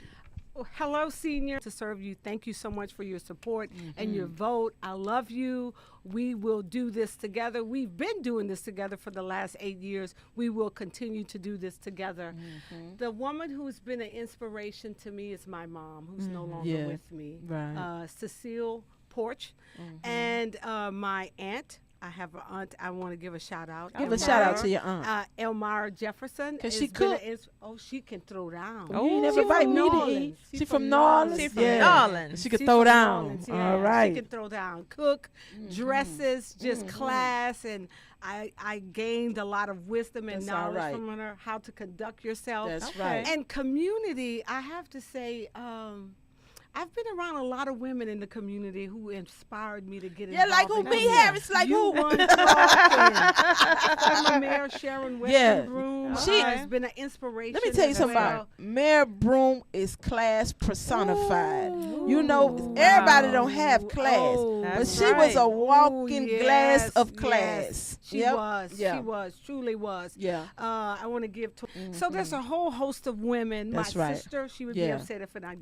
[SPEAKER 16] Hello, senior. To serve you. Thank you so much for your support and your vote. I love you. We will do this together. We've been doing this together for the last 8 years. We will continue to do this together. The woman who's been an inspiration to me is my mom, who's no longer with me. Cecile Porch. And my aunt. I have an aunt I want to give a shout out.
[SPEAKER 1] Give a shout out to your aunt.
[SPEAKER 16] Elmira Jefferson.
[SPEAKER 1] Because she could.
[SPEAKER 16] She can throw down.
[SPEAKER 1] Oh, you never invite me to eat. She from New Orleans.
[SPEAKER 2] She from New Orleans.
[SPEAKER 1] She can throw down. All right.
[SPEAKER 16] She can throw down. Cook, dresses, just class. And I gained a lot of wisdom and knowledge from her, how to conduct yourself.
[SPEAKER 1] That's right.
[SPEAKER 16] And community, I have to say, I've been around a lot of women in the community who inspired me to get involved.
[SPEAKER 1] Yeah, like who? B. Harris, like who?
[SPEAKER 16] Former Mayor Sharon Weston Broom. She has been an inspiration.
[SPEAKER 1] Let me tell you something about Mayor Broom is class personified. You know, everybody don't have class, but she was a walking glass of class.
[SPEAKER 16] She was. She was. Truly was.
[SPEAKER 1] Yeah.
[SPEAKER 16] I want to give. So there's a whole host of women.
[SPEAKER 1] That's
[SPEAKER 16] my
[SPEAKER 1] right.
[SPEAKER 16] sister, she would be upset if I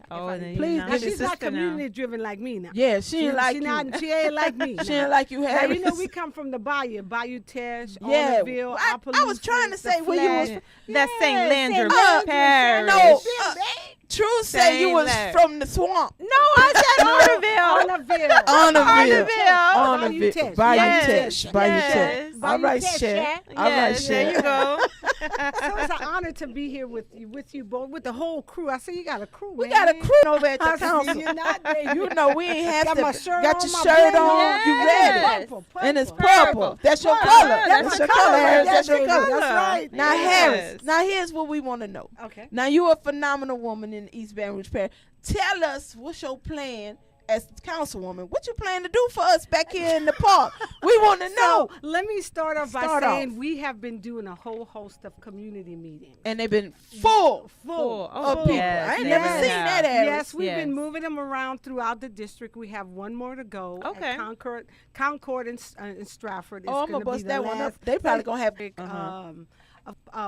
[SPEAKER 1] please.
[SPEAKER 16] She's not community driven like me now.
[SPEAKER 1] Yeah, she ain't like you.
[SPEAKER 16] She ain't like me.
[SPEAKER 1] She ain't like you, Harris.
[SPEAKER 16] Now, you know, we come from the Bayou Tesh,
[SPEAKER 1] yeah.
[SPEAKER 16] Ornerville,
[SPEAKER 1] I was trying to say where you was from.
[SPEAKER 2] That's St. Landry Parish.
[SPEAKER 1] No, True say you was from the swamp.
[SPEAKER 2] No, I said
[SPEAKER 1] Ornerville. Bayou Tesh. All right, Cher. All right, Cher.
[SPEAKER 2] There you go.
[SPEAKER 16] So it's an honor to be here with you both, with the whole crew. I see you got a crew.
[SPEAKER 1] We got a crew over at the council. You know we ain't have to. Got your shirt on. You ready? And it's purple. That's your color. That's your color, Harris. That's your color.
[SPEAKER 16] That's right.
[SPEAKER 1] Now, Harris. Now here's what we want to know.
[SPEAKER 16] Okay.
[SPEAKER 1] Now you're a phenomenal woman in East Baton Rouge Parish. Tell us what's your plan as councilwoman. What you plan to do for us back here in the park? We want to know.
[SPEAKER 16] So let me start off by saying we have been doing a whole host of community meetings.
[SPEAKER 1] And they've been full
[SPEAKER 16] of
[SPEAKER 1] people. I ain't never seen that, Harris.
[SPEAKER 16] Yes, we've been moving them around throughout the district. We have one more to go.
[SPEAKER 2] Okay.
[SPEAKER 16] At Concord and Stratford.
[SPEAKER 1] Oh, I'm going to bust that one up. They probably going to have...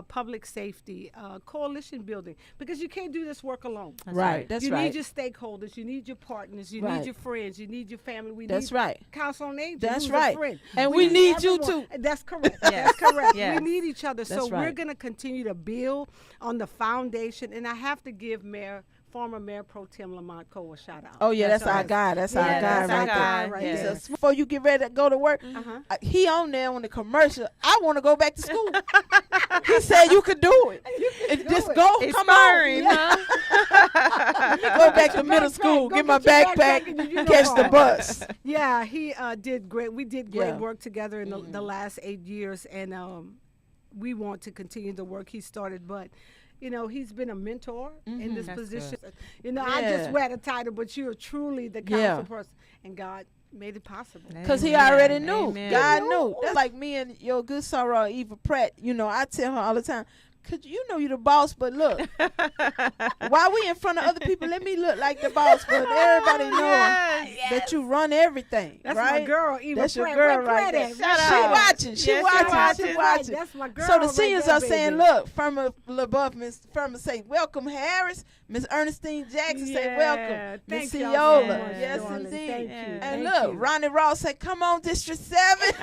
[SPEAKER 16] public safety, coalition building, because you can't do this work alone.
[SPEAKER 1] Right, that's
[SPEAKER 16] you
[SPEAKER 1] right.
[SPEAKER 16] You need your stakeholders, you need your partners, you need your friends, you need your family. We
[SPEAKER 1] that's
[SPEAKER 16] need
[SPEAKER 1] right.
[SPEAKER 16] Council on Aging.
[SPEAKER 1] That's
[SPEAKER 16] who's
[SPEAKER 1] right.
[SPEAKER 16] A friend.
[SPEAKER 1] And we need you too.
[SPEAKER 16] That's correct. That's correct.
[SPEAKER 1] Yes.
[SPEAKER 16] We need each other.
[SPEAKER 1] That's
[SPEAKER 16] so we're going to continue to build on the foundation, and I have to give former Mayor Pro Tem Lamont Cole a shout out.
[SPEAKER 1] Oh yeah, that's our guy. That's our guy right there. So before you get ready to go to work, he on there on the commercial. I want to go back to school. He said you could do it. Just go. Come on. Let me go back to middle school. Get my backpack. Catch the bus.
[SPEAKER 16] Yeah, he did great. We did great work together in the last 8 years, and we want to continue the work he started, but You know, he's been a mentor in this
[SPEAKER 2] That's
[SPEAKER 16] position.
[SPEAKER 2] good.
[SPEAKER 16] You know, I just wear the title, but you're truly the counsel person, and God made it possible.
[SPEAKER 1] Because he already knew. God knew. That's like me and your good sorrow, Eva Pratt. You know, I tell her all the time, cause you know you the boss, but look, while we in front of other people, let me look like the boss, but everybody knowing that you run everything.
[SPEAKER 16] That's
[SPEAKER 1] right?
[SPEAKER 16] my girl, Eva
[SPEAKER 1] That's your
[SPEAKER 16] Pratt.
[SPEAKER 1] girl
[SPEAKER 16] Where
[SPEAKER 1] right
[SPEAKER 16] Pratt
[SPEAKER 1] there.
[SPEAKER 16] at?
[SPEAKER 1] She watching.
[SPEAKER 16] That's my girl.
[SPEAKER 1] So the seniors
[SPEAKER 16] right
[SPEAKER 1] are
[SPEAKER 16] there,
[SPEAKER 1] saying,
[SPEAKER 16] baby.
[SPEAKER 1] look, from above, Miss Firma say, welcome Harris. Miss Ernestine Jackson say, welcome. Miss
[SPEAKER 16] Thank y'all
[SPEAKER 1] Ciola.
[SPEAKER 16] so much,
[SPEAKER 1] Yes,
[SPEAKER 16] darling.
[SPEAKER 1] indeed.
[SPEAKER 16] Thank you.
[SPEAKER 1] And
[SPEAKER 16] Thank
[SPEAKER 1] look,
[SPEAKER 16] you.
[SPEAKER 1] Ronnie Ross said, come on, District 7.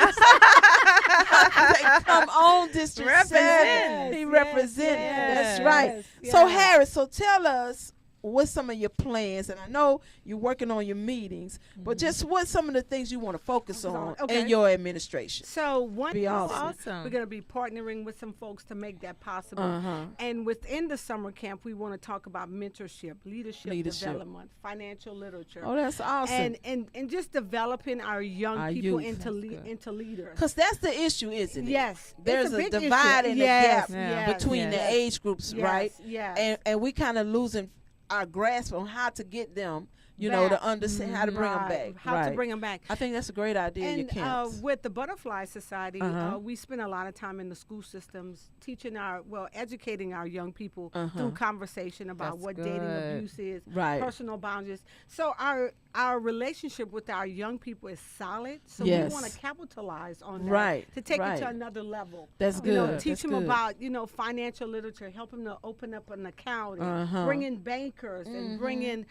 [SPEAKER 1] Come on, District 7. He represented. That's right. So, Harris, so tell us what's some of your plans, and I know you're working on your meetings, but just what's some of the things you want to focus on in your administration?
[SPEAKER 16] So one
[SPEAKER 1] Be
[SPEAKER 16] thing,
[SPEAKER 1] awesome.
[SPEAKER 16] we're going to be partnering with some folks to make that possible. And within the summer camp, we want to talk about mentorship, leadership development, financial literature.
[SPEAKER 1] Oh, that's awesome.
[SPEAKER 16] And just developing our young people into leaders.
[SPEAKER 1] Because that's the issue, isn't it?
[SPEAKER 16] Yes.
[SPEAKER 1] There's a
[SPEAKER 16] big
[SPEAKER 1] divide
[SPEAKER 16] issue.
[SPEAKER 1] and a gap between the age groups,
[SPEAKER 16] Yes,
[SPEAKER 1] right?
[SPEAKER 16] yes.
[SPEAKER 1] And we kind of losing our grasp on how to get them, you know, to understand how to bring them back.
[SPEAKER 16] How to bring them back.
[SPEAKER 1] I think that's a great idea.
[SPEAKER 16] And
[SPEAKER 1] your camps.
[SPEAKER 16] with the Butterfly Society, we spend a lot of time in the school systems teaching educating our young people through conversation about what dating abuse is, personal boundaries. So our relationship with our young people is solid. So we want to capitalize on that to take it to another level.
[SPEAKER 1] That's good.
[SPEAKER 16] You know, teach them about, you know, financial literature, help them to open up an account, and bring in bankers and bring in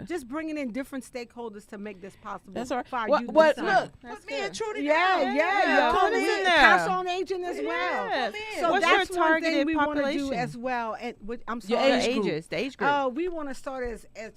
[SPEAKER 16] just bringing in different stakeholders to make this possible.
[SPEAKER 1] That's all right.
[SPEAKER 16] For our youth
[SPEAKER 1] Look,
[SPEAKER 16] this
[SPEAKER 1] put me and Trudy
[SPEAKER 16] down.
[SPEAKER 1] Yeah.
[SPEAKER 16] Come
[SPEAKER 1] in
[SPEAKER 16] in
[SPEAKER 1] there.
[SPEAKER 16] Council on Aging as well.
[SPEAKER 2] Yes.
[SPEAKER 16] So
[SPEAKER 2] What's
[SPEAKER 16] that's
[SPEAKER 2] your
[SPEAKER 16] one thing
[SPEAKER 2] targeted
[SPEAKER 16] we want to do
[SPEAKER 2] population?
[SPEAKER 16] as well. And I'm
[SPEAKER 2] Your
[SPEAKER 16] sorry,
[SPEAKER 2] the age group.
[SPEAKER 16] we want to start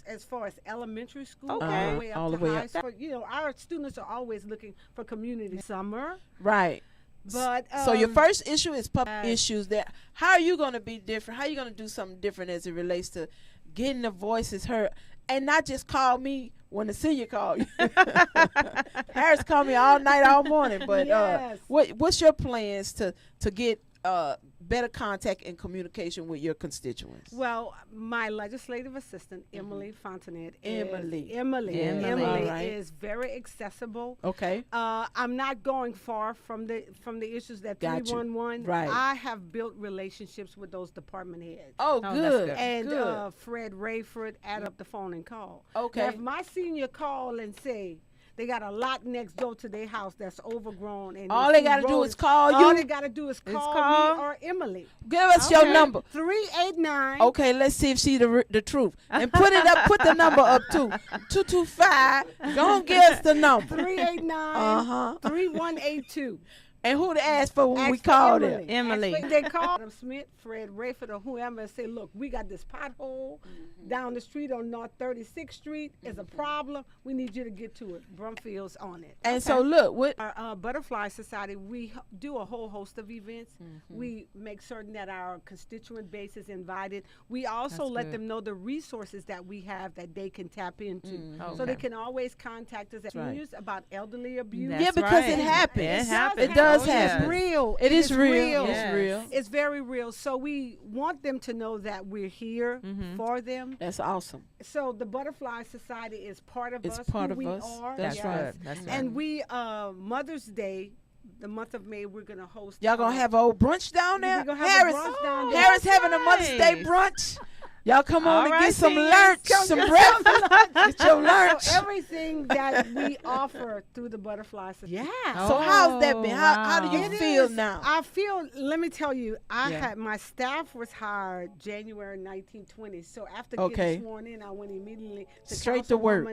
[SPEAKER 16] as far as elementary school all the way up
[SPEAKER 1] all
[SPEAKER 16] to
[SPEAKER 1] the way
[SPEAKER 16] high
[SPEAKER 1] up.
[SPEAKER 16] school. You know, our students are always looking for community summer.
[SPEAKER 1] Right.
[SPEAKER 16] But
[SPEAKER 1] so your first issue is issues. That how are you going to be different? How are you going to do something different as it relates to getting the voices heard, and not just call me when the senior call you. Harris called me all night, all morning. But what's your plans to get better contact and communication with your constituents?
[SPEAKER 16] Well, my legislative assistant, Emily Fontanet,
[SPEAKER 1] Emily
[SPEAKER 16] is very accessible.
[SPEAKER 1] Okay.
[SPEAKER 16] I'm not going far from the issues that 311.
[SPEAKER 1] Right.
[SPEAKER 16] I have built relationships with those department heads.
[SPEAKER 1] Oh, good.
[SPEAKER 16] And
[SPEAKER 1] good.
[SPEAKER 16] Fred Rayford add up the phone and call.
[SPEAKER 1] Okay.
[SPEAKER 16] Now, if my senior call and say they got a lot next door to their house that's overgrown, and
[SPEAKER 1] all they got to do is call you.
[SPEAKER 16] All they got to do is call me or Emily.
[SPEAKER 1] Give us your number.
[SPEAKER 16] 389.
[SPEAKER 1] Okay, let's see if she the truth. And put it up. Put the number up too. 225. Don't give us the number.
[SPEAKER 16] 389. 3182.
[SPEAKER 1] And who to ask for when we call them?
[SPEAKER 16] Emily. They call Adam Smith, Fred Rayford, or whoever, and say, look, we got this pothole down the street on North 36th Street. It's a problem. We need you to get to it. Brumfield's on it.
[SPEAKER 1] And so, look, what
[SPEAKER 16] our Butterfly Society, we do a whole host of events. We make certain that our constituent base is invited. We also let them know the resources that we have that they can tap into. So they can always contact us at seniors about elderly abuse.
[SPEAKER 1] Yeah, because it happens. It does happen.
[SPEAKER 16] It's real.
[SPEAKER 1] It is real.
[SPEAKER 16] Yes.
[SPEAKER 1] It's real.
[SPEAKER 16] It's very real. So we want them to know that we're here for them.
[SPEAKER 1] That's awesome.
[SPEAKER 16] So the Butterfly Society is part of us.
[SPEAKER 1] It's part of
[SPEAKER 16] we
[SPEAKER 1] us.
[SPEAKER 16] Are.
[SPEAKER 1] That's right.
[SPEAKER 16] And we Mother's Day, the month of May, we're gonna host.
[SPEAKER 1] Y'all gonna have a old brunch down there?
[SPEAKER 16] We're gonna have a brunch down there.
[SPEAKER 1] Harris having a Mother's Day brunch. Y'all come on and get some lunch, some breakfast. Get your lunch.
[SPEAKER 16] So everything that we offer through the Butterfly Society.
[SPEAKER 1] Yeah. So how's that been? How do you feel now?
[SPEAKER 16] I feel. Let me tell you, I had my staff was hired January 1920. So after getting sworn in, I went immediately to
[SPEAKER 1] straight to work.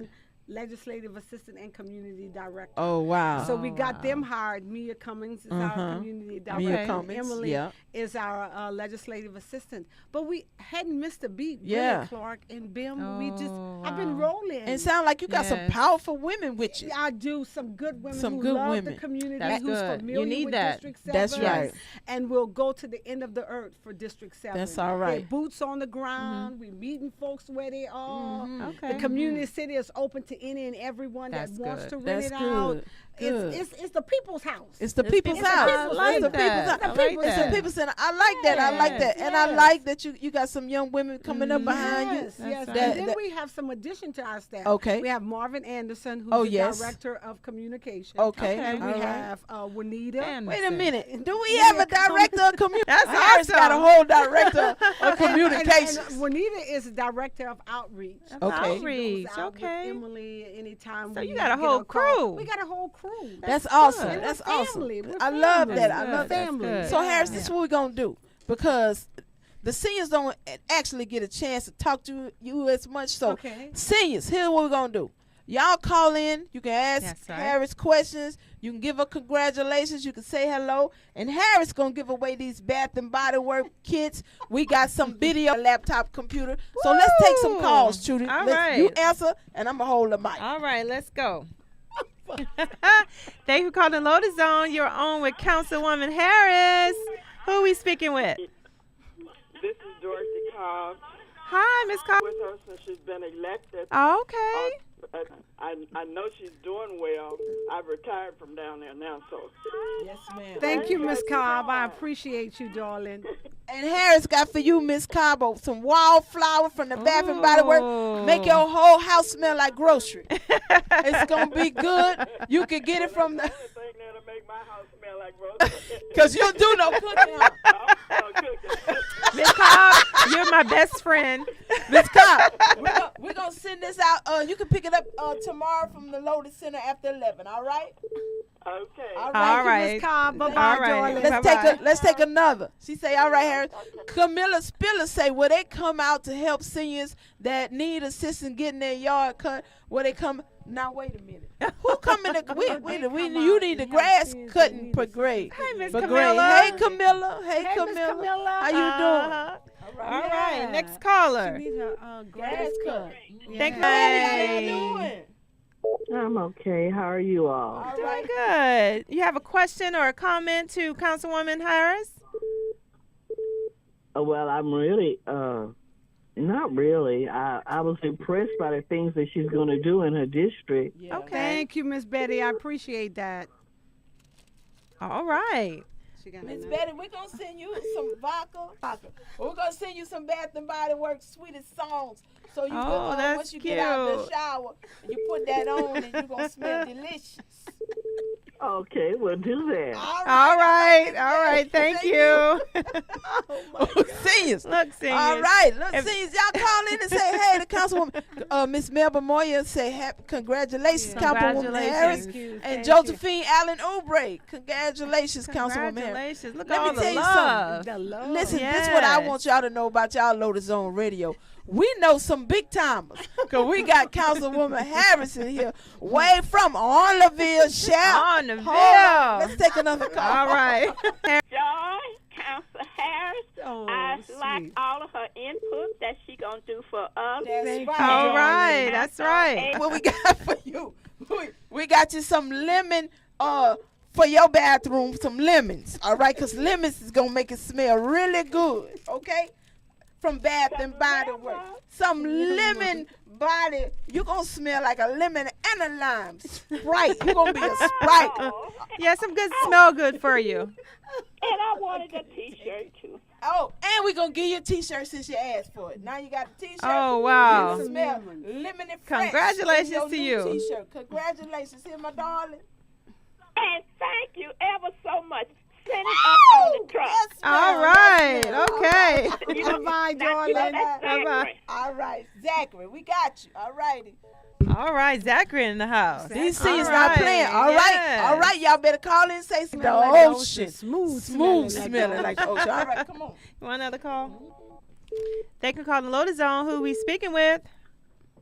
[SPEAKER 16] Legislative assistant and community director.
[SPEAKER 1] Oh, wow.
[SPEAKER 16] So we got them hired. Mia Cummings is our community director.
[SPEAKER 1] Mia Cummings,
[SPEAKER 16] Emily is our legislative assistant. But we hadn't missed a beat.
[SPEAKER 1] Yeah.
[SPEAKER 16] Really, Clark and Bim. We just, I've been rolling.
[SPEAKER 1] And it sounds like you got some powerful women with you.
[SPEAKER 16] I do. Some good women
[SPEAKER 1] some
[SPEAKER 16] who
[SPEAKER 1] good
[SPEAKER 16] love
[SPEAKER 1] women.
[SPEAKER 16] the community,
[SPEAKER 2] That's
[SPEAKER 16] who's
[SPEAKER 2] good.
[SPEAKER 16] familiar
[SPEAKER 2] You need
[SPEAKER 16] with
[SPEAKER 2] that.
[SPEAKER 16] District 7.
[SPEAKER 1] That's right.
[SPEAKER 16] And we'll go to the end of the earth for District 7.
[SPEAKER 1] That's all right.
[SPEAKER 16] They're boots on the ground. We meeting folks where they are.
[SPEAKER 2] Okay.
[SPEAKER 16] The community city is open to to any and everyone that
[SPEAKER 2] That's
[SPEAKER 16] wants
[SPEAKER 2] good.
[SPEAKER 16] to rent
[SPEAKER 1] That's
[SPEAKER 16] it
[SPEAKER 1] good.
[SPEAKER 16] out.
[SPEAKER 1] Good.
[SPEAKER 16] It's the people's house.
[SPEAKER 1] It's the people's house.
[SPEAKER 2] I like
[SPEAKER 1] It's the
[SPEAKER 2] that.
[SPEAKER 1] people's house.
[SPEAKER 2] I like
[SPEAKER 1] It's the
[SPEAKER 2] that.
[SPEAKER 1] people's center. I like that. I like that. And I
[SPEAKER 16] Yes.
[SPEAKER 1] like that you got some young women coming up behind you.
[SPEAKER 16] Yes, yes.
[SPEAKER 1] That-
[SPEAKER 16] And then
[SPEAKER 1] that-
[SPEAKER 16] we have some addition to our staff.
[SPEAKER 1] Okay.
[SPEAKER 16] We have Marvin Anderson, who's
[SPEAKER 1] Oh,
[SPEAKER 16] the
[SPEAKER 1] yes.
[SPEAKER 16] director of communication.
[SPEAKER 1] Okay.
[SPEAKER 16] And we
[SPEAKER 1] All right.
[SPEAKER 16] have Juanita.
[SPEAKER 1] Wait a minute. Do we have a director of communication?
[SPEAKER 2] That's
[SPEAKER 1] Harris got a
[SPEAKER 2] awesome.
[SPEAKER 1] whole director of communications.
[SPEAKER 16] And Juanita is the director of outreach.
[SPEAKER 1] Okay.
[SPEAKER 16] She goes out with
[SPEAKER 2] Okay.
[SPEAKER 16] Emily anytime.
[SPEAKER 2] So
[SPEAKER 16] we
[SPEAKER 2] you got a
[SPEAKER 16] get
[SPEAKER 2] whole
[SPEAKER 16] call.
[SPEAKER 2] crew.
[SPEAKER 16] We got a whole crew.
[SPEAKER 1] That's awesome.
[SPEAKER 16] And we're
[SPEAKER 1] That's awesome.
[SPEAKER 16] family. We're
[SPEAKER 1] I love
[SPEAKER 16] family.
[SPEAKER 1] that. I love that.
[SPEAKER 16] family.
[SPEAKER 1] So Harris, this is what we're gonna do because the seniors don't actually get a chance to talk to you as much. So
[SPEAKER 16] Okay.
[SPEAKER 1] seniors, here's what we're gonna do. Y'all call in. You can ask
[SPEAKER 2] That's right.
[SPEAKER 1] Harris questions. You can give her congratulations. You can say hello. And Harris gonna give away these Bath and Body Work kits. We got some video, laptop, computer. So let's take some calls, Trudy.
[SPEAKER 2] All
[SPEAKER 1] You
[SPEAKER 2] right.
[SPEAKER 1] answer, and I'm gonna hold the mic.
[SPEAKER 2] All right, let's go. Thank you for calling Lotus Zone. You're on with Councilwoman Harris. Who we speaking with?
[SPEAKER 17] This is Dorothy Cobb.
[SPEAKER 2] Hi, Miss Cobb.
[SPEAKER 17] With her since she's been elected.
[SPEAKER 2] Okay.
[SPEAKER 17] I know she's doing well. I've retired from down there now, so.
[SPEAKER 1] Yes, ma'am.
[SPEAKER 16] Thank you, Miss Cobb. I appreciate you, darling.
[SPEAKER 1] And Harris got for you, Miss Cabo, some wildflower from the Bath and Body Works. Make your whole house smell like grocery. It's gonna be good. You can get it from the. Cause you do no cooking, huh?
[SPEAKER 2] Miss Cobb, you're my best friend.
[SPEAKER 1] Miss Cobb, we're gonna send this out. You can pick it up tomorrow from the Lotus Center after 11. All right.
[SPEAKER 17] Okay.
[SPEAKER 1] All
[SPEAKER 2] All
[SPEAKER 1] right.
[SPEAKER 16] Miss Cobb. Bye-bye,
[SPEAKER 2] All right.
[SPEAKER 16] darling.
[SPEAKER 1] Let's take another. She say, all right, Harris. Camilla Spiller say, will they come out to help seniors that need assistance getting their yard cut? Will they come? Now wait a minute. Who coming to? You need the grass cutting brigade.
[SPEAKER 2] Hey, Miss
[SPEAKER 1] Brigade.
[SPEAKER 2] Camilla.
[SPEAKER 1] Hey, Camilla. Hey,
[SPEAKER 16] Hey, Miss
[SPEAKER 1] Camilla.
[SPEAKER 16] Camilla.
[SPEAKER 1] How you doing?
[SPEAKER 2] All right,
[SPEAKER 16] Yeah.
[SPEAKER 2] next caller.
[SPEAKER 16] She needs her grass cut.
[SPEAKER 2] Thank you.
[SPEAKER 1] How you doing?
[SPEAKER 17] I'm okay. How are you all?
[SPEAKER 1] All
[SPEAKER 2] Doing
[SPEAKER 1] right.
[SPEAKER 2] good. You have a question or a comment to Councilwoman Harris?
[SPEAKER 17] Well, I'm really, not really. I was impressed by the things that she's going to do in her district.
[SPEAKER 1] Yeah.
[SPEAKER 2] Okay.
[SPEAKER 16] Thank you, Miss Betty. I appreciate that.
[SPEAKER 2] All right.
[SPEAKER 1] Miss Betty, we're gonna send you some vodka. We're gonna send you some Bath and Body Works sweetest songs. So you
[SPEAKER 2] Oh,
[SPEAKER 1] can,
[SPEAKER 2] that's
[SPEAKER 1] once you get out of the
[SPEAKER 2] cute.
[SPEAKER 1] shower, you put that on and you're gonna smell delicious.
[SPEAKER 17] Okay, we'll do that.
[SPEAKER 2] All right. Thank you.
[SPEAKER 1] Seniors.
[SPEAKER 2] Look, seniors.
[SPEAKER 1] All right, look,
[SPEAKER 2] If-
[SPEAKER 1] seniors, y'all call in and say, hey, the councilwoman, Miss Melba Moya say, congratulations, Councilwoman Harris.
[SPEAKER 2] Thank you.
[SPEAKER 1] And Josephine Allen Oubre, congratulations, Councilwoman Harris.
[SPEAKER 2] Congratulations. Look
[SPEAKER 1] Let
[SPEAKER 2] at
[SPEAKER 1] me
[SPEAKER 2] all the
[SPEAKER 1] tell you
[SPEAKER 2] love.
[SPEAKER 1] something. Listen, this is what I want y'all to know about y'all Lotus Zone Radio. We know some big timers, because we got Councilwoman Harris in here, way from Orneville, shout.
[SPEAKER 2] Orneville.
[SPEAKER 1] Let's take another call.
[SPEAKER 2] All right.
[SPEAKER 14] Joy, Council Harris.
[SPEAKER 16] Oh,
[SPEAKER 14] I
[SPEAKER 16] sweet.
[SPEAKER 14] like all of her input that she gonna do for us.
[SPEAKER 1] That's right.
[SPEAKER 2] All right. That's right.
[SPEAKER 1] What we got for you? We got you some lemon for your bathroom, some lemons. All right, because lemons is going to make it smell really good. Okay? From Bath and Body Works. Some lemon body. You're going to smell like a lemon and a lime. Sprite. You're going to be a Sprite.
[SPEAKER 2] Yeah, some good smell good for you.
[SPEAKER 14] And I wanted a T-shirt too.
[SPEAKER 1] Oh, and we're going to give you a T-shirt since you asked for it. Now you got a T-shirt.
[SPEAKER 2] Oh, wow.
[SPEAKER 1] You smell lemon and fresh.
[SPEAKER 2] Congratulations
[SPEAKER 1] in your
[SPEAKER 2] to
[SPEAKER 1] new
[SPEAKER 2] you.
[SPEAKER 1] T-shirt. Congratulations. Here, my darling.
[SPEAKER 14] And thank you ever so much. Send it up on the truck.
[SPEAKER 1] Yes, ma'am.
[SPEAKER 2] All right.
[SPEAKER 1] Yes, ma'am.
[SPEAKER 2] Okay.
[SPEAKER 16] Bye-bye,
[SPEAKER 14] Now,
[SPEAKER 16] darling.
[SPEAKER 14] that's Zachary.
[SPEAKER 1] All right, Zachary, we got you. All righty.
[SPEAKER 2] All right. Zachary in the house.
[SPEAKER 1] These seniors
[SPEAKER 2] All
[SPEAKER 1] not
[SPEAKER 2] right,
[SPEAKER 1] playing. All right.
[SPEAKER 2] yes.
[SPEAKER 1] All right, y'all better call in and say the
[SPEAKER 16] Smell like the
[SPEAKER 1] ocean.
[SPEAKER 16] ocean. Smooth
[SPEAKER 1] smelling like the ocean. All right, come on.
[SPEAKER 2] You want another call? They can call the Lotus Zone. Who we speaking with?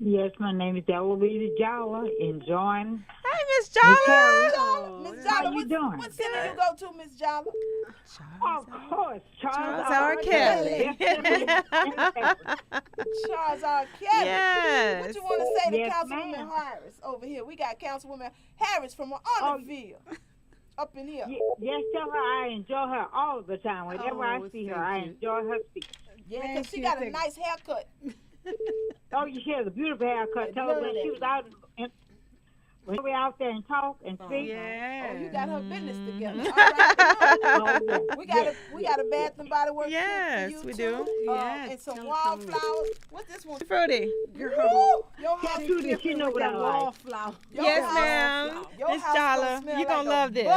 [SPEAKER 18] Yes, my name is Eloise Jala, enjoying.
[SPEAKER 2] Hey, Miss Jala.
[SPEAKER 1] Miss Jala,
[SPEAKER 18] How you doing?
[SPEAKER 1] what center you go to, Miss Jala?
[SPEAKER 18] Of course, Charles
[SPEAKER 2] R. Kelly.
[SPEAKER 1] Charles R. Kelly.
[SPEAKER 2] Yes.
[SPEAKER 1] What you want to say to
[SPEAKER 18] Yes,
[SPEAKER 1] Councilwoman
[SPEAKER 18] ma'am.
[SPEAKER 1] Harris over here? We got Councilwoman Harris from Orneville up in here.
[SPEAKER 18] Yes, tell her I enjoy her all the time. Whenever I see her, I enjoy her speech.
[SPEAKER 1] Yeah,
[SPEAKER 16] Thank
[SPEAKER 1] because she
[SPEAKER 16] you,
[SPEAKER 1] got a
[SPEAKER 16] thank
[SPEAKER 1] nice haircut.
[SPEAKER 18] Oh, she has a beautiful haircut. Tell her when she was out, when we out there and talk and speak.
[SPEAKER 1] Oh, you got her business together. All right. We got a Bath and Body Works kit for you
[SPEAKER 2] we
[SPEAKER 1] too.
[SPEAKER 2] do.
[SPEAKER 1] And some wallflowers. What's this one?
[SPEAKER 2] Fruity.
[SPEAKER 1] Girl, your house
[SPEAKER 18] Tell Trudy she know what I like.
[SPEAKER 16] Wallflower.
[SPEAKER 2] Yes, ma'am. Miss Jala, you're going to love this.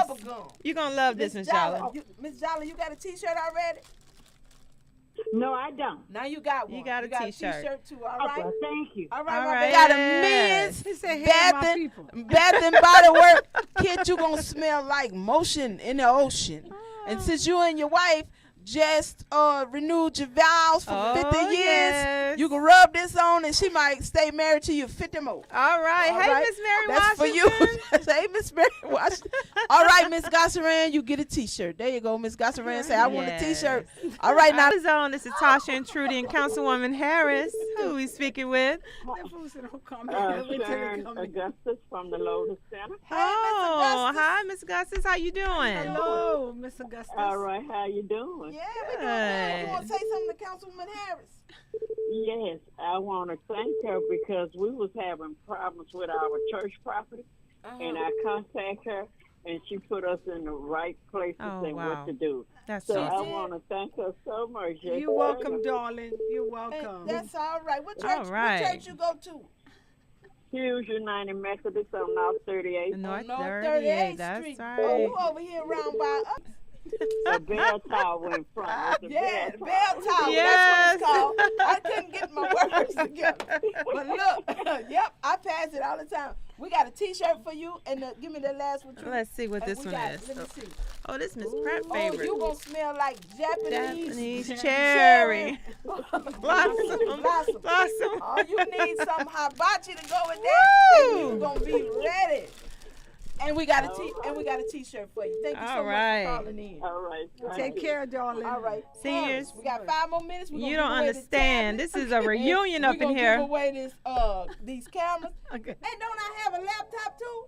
[SPEAKER 2] You're going to love this, Miss Jala.
[SPEAKER 1] Miss Jala, you got a T-shirt already?
[SPEAKER 18] No, I don't.
[SPEAKER 1] Now you got one.
[SPEAKER 2] You got a T-shirt
[SPEAKER 1] too, all right?
[SPEAKER 18] Okay, thank you.
[SPEAKER 1] All right,
[SPEAKER 2] All
[SPEAKER 1] my
[SPEAKER 2] right.
[SPEAKER 1] baby. Got a men's
[SPEAKER 16] He said, hey,
[SPEAKER 1] Bath
[SPEAKER 16] my
[SPEAKER 1] and,
[SPEAKER 16] people.
[SPEAKER 1] Bath and Body Work kit. You gonna smell like motion in the ocean. And since you and your wife just renewed your vows for 50 years,
[SPEAKER 2] yes.
[SPEAKER 1] you can rub this on and she might stay married to you 50 more.
[SPEAKER 2] All right.
[SPEAKER 1] All
[SPEAKER 2] Hey,
[SPEAKER 1] right.
[SPEAKER 2] Miss Mary
[SPEAKER 1] That's
[SPEAKER 2] Washington.
[SPEAKER 1] for you. Hey, Miss Mary Washington. All right, Miss Gossaran, you get a T-shirt. There you go, Miss Gossaran. Say, I want a T-shirt. All right, now.
[SPEAKER 2] This is Tasha and Trudy and Councilwoman Harris, who we speaking with.
[SPEAKER 17] Sharon Augustus from the Lotus Center.
[SPEAKER 2] Oh, hi, Miss Augustus. How you doing?
[SPEAKER 16] Hello, Miss Augustus.
[SPEAKER 17] All right, how you doing?
[SPEAKER 1] Yeah, we doing good. You want to say something to Councilwoman Harris?
[SPEAKER 17] Yes, I want to thank her because we was having problems with our church property, and I contacted her, and she put us in the right places and what to do.
[SPEAKER 2] That's
[SPEAKER 17] so
[SPEAKER 2] so
[SPEAKER 17] I want to thank her so much. Yes,
[SPEAKER 16] You're welcome, darling. You're welcome.
[SPEAKER 1] That's all right. What church?
[SPEAKER 2] All right.
[SPEAKER 1] What church you go to?
[SPEAKER 17] Hughes United Methodist on North 38th.
[SPEAKER 2] North
[SPEAKER 1] North
[SPEAKER 2] 38th.
[SPEAKER 1] 38th
[SPEAKER 2] That's
[SPEAKER 1] Street.
[SPEAKER 2] right.
[SPEAKER 1] Oh, you over here around by us?
[SPEAKER 17] A bell tower in front.
[SPEAKER 1] Yeah, the bell tower.
[SPEAKER 2] Yes.
[SPEAKER 1] That's what it's called. I couldn't get my words together. But look, yep, I pass it all the time. We got a T-shirt for you, and give me the last one.
[SPEAKER 2] Let's see what this one is.
[SPEAKER 1] Let me see.
[SPEAKER 2] Oh, this Miss Pratt favorite.
[SPEAKER 1] Oh, you gonna smell like Japanese
[SPEAKER 2] cherry.
[SPEAKER 1] Blossom.
[SPEAKER 2] Blossom.
[SPEAKER 1] Oh, you need some hibachi to go with that.
[SPEAKER 2] Woo!
[SPEAKER 1] You gonna be ready. And we got a T-shirt for you. Thank you so much for calling in.
[SPEAKER 17] All right.
[SPEAKER 16] Take care, darling.
[SPEAKER 1] All right.
[SPEAKER 2] Seniors,
[SPEAKER 1] we got 5 more minutes.
[SPEAKER 2] You don't understand. This is a reunion up in here.
[SPEAKER 1] We're going to give away these cameras. Okay. And don't I have a laptop too?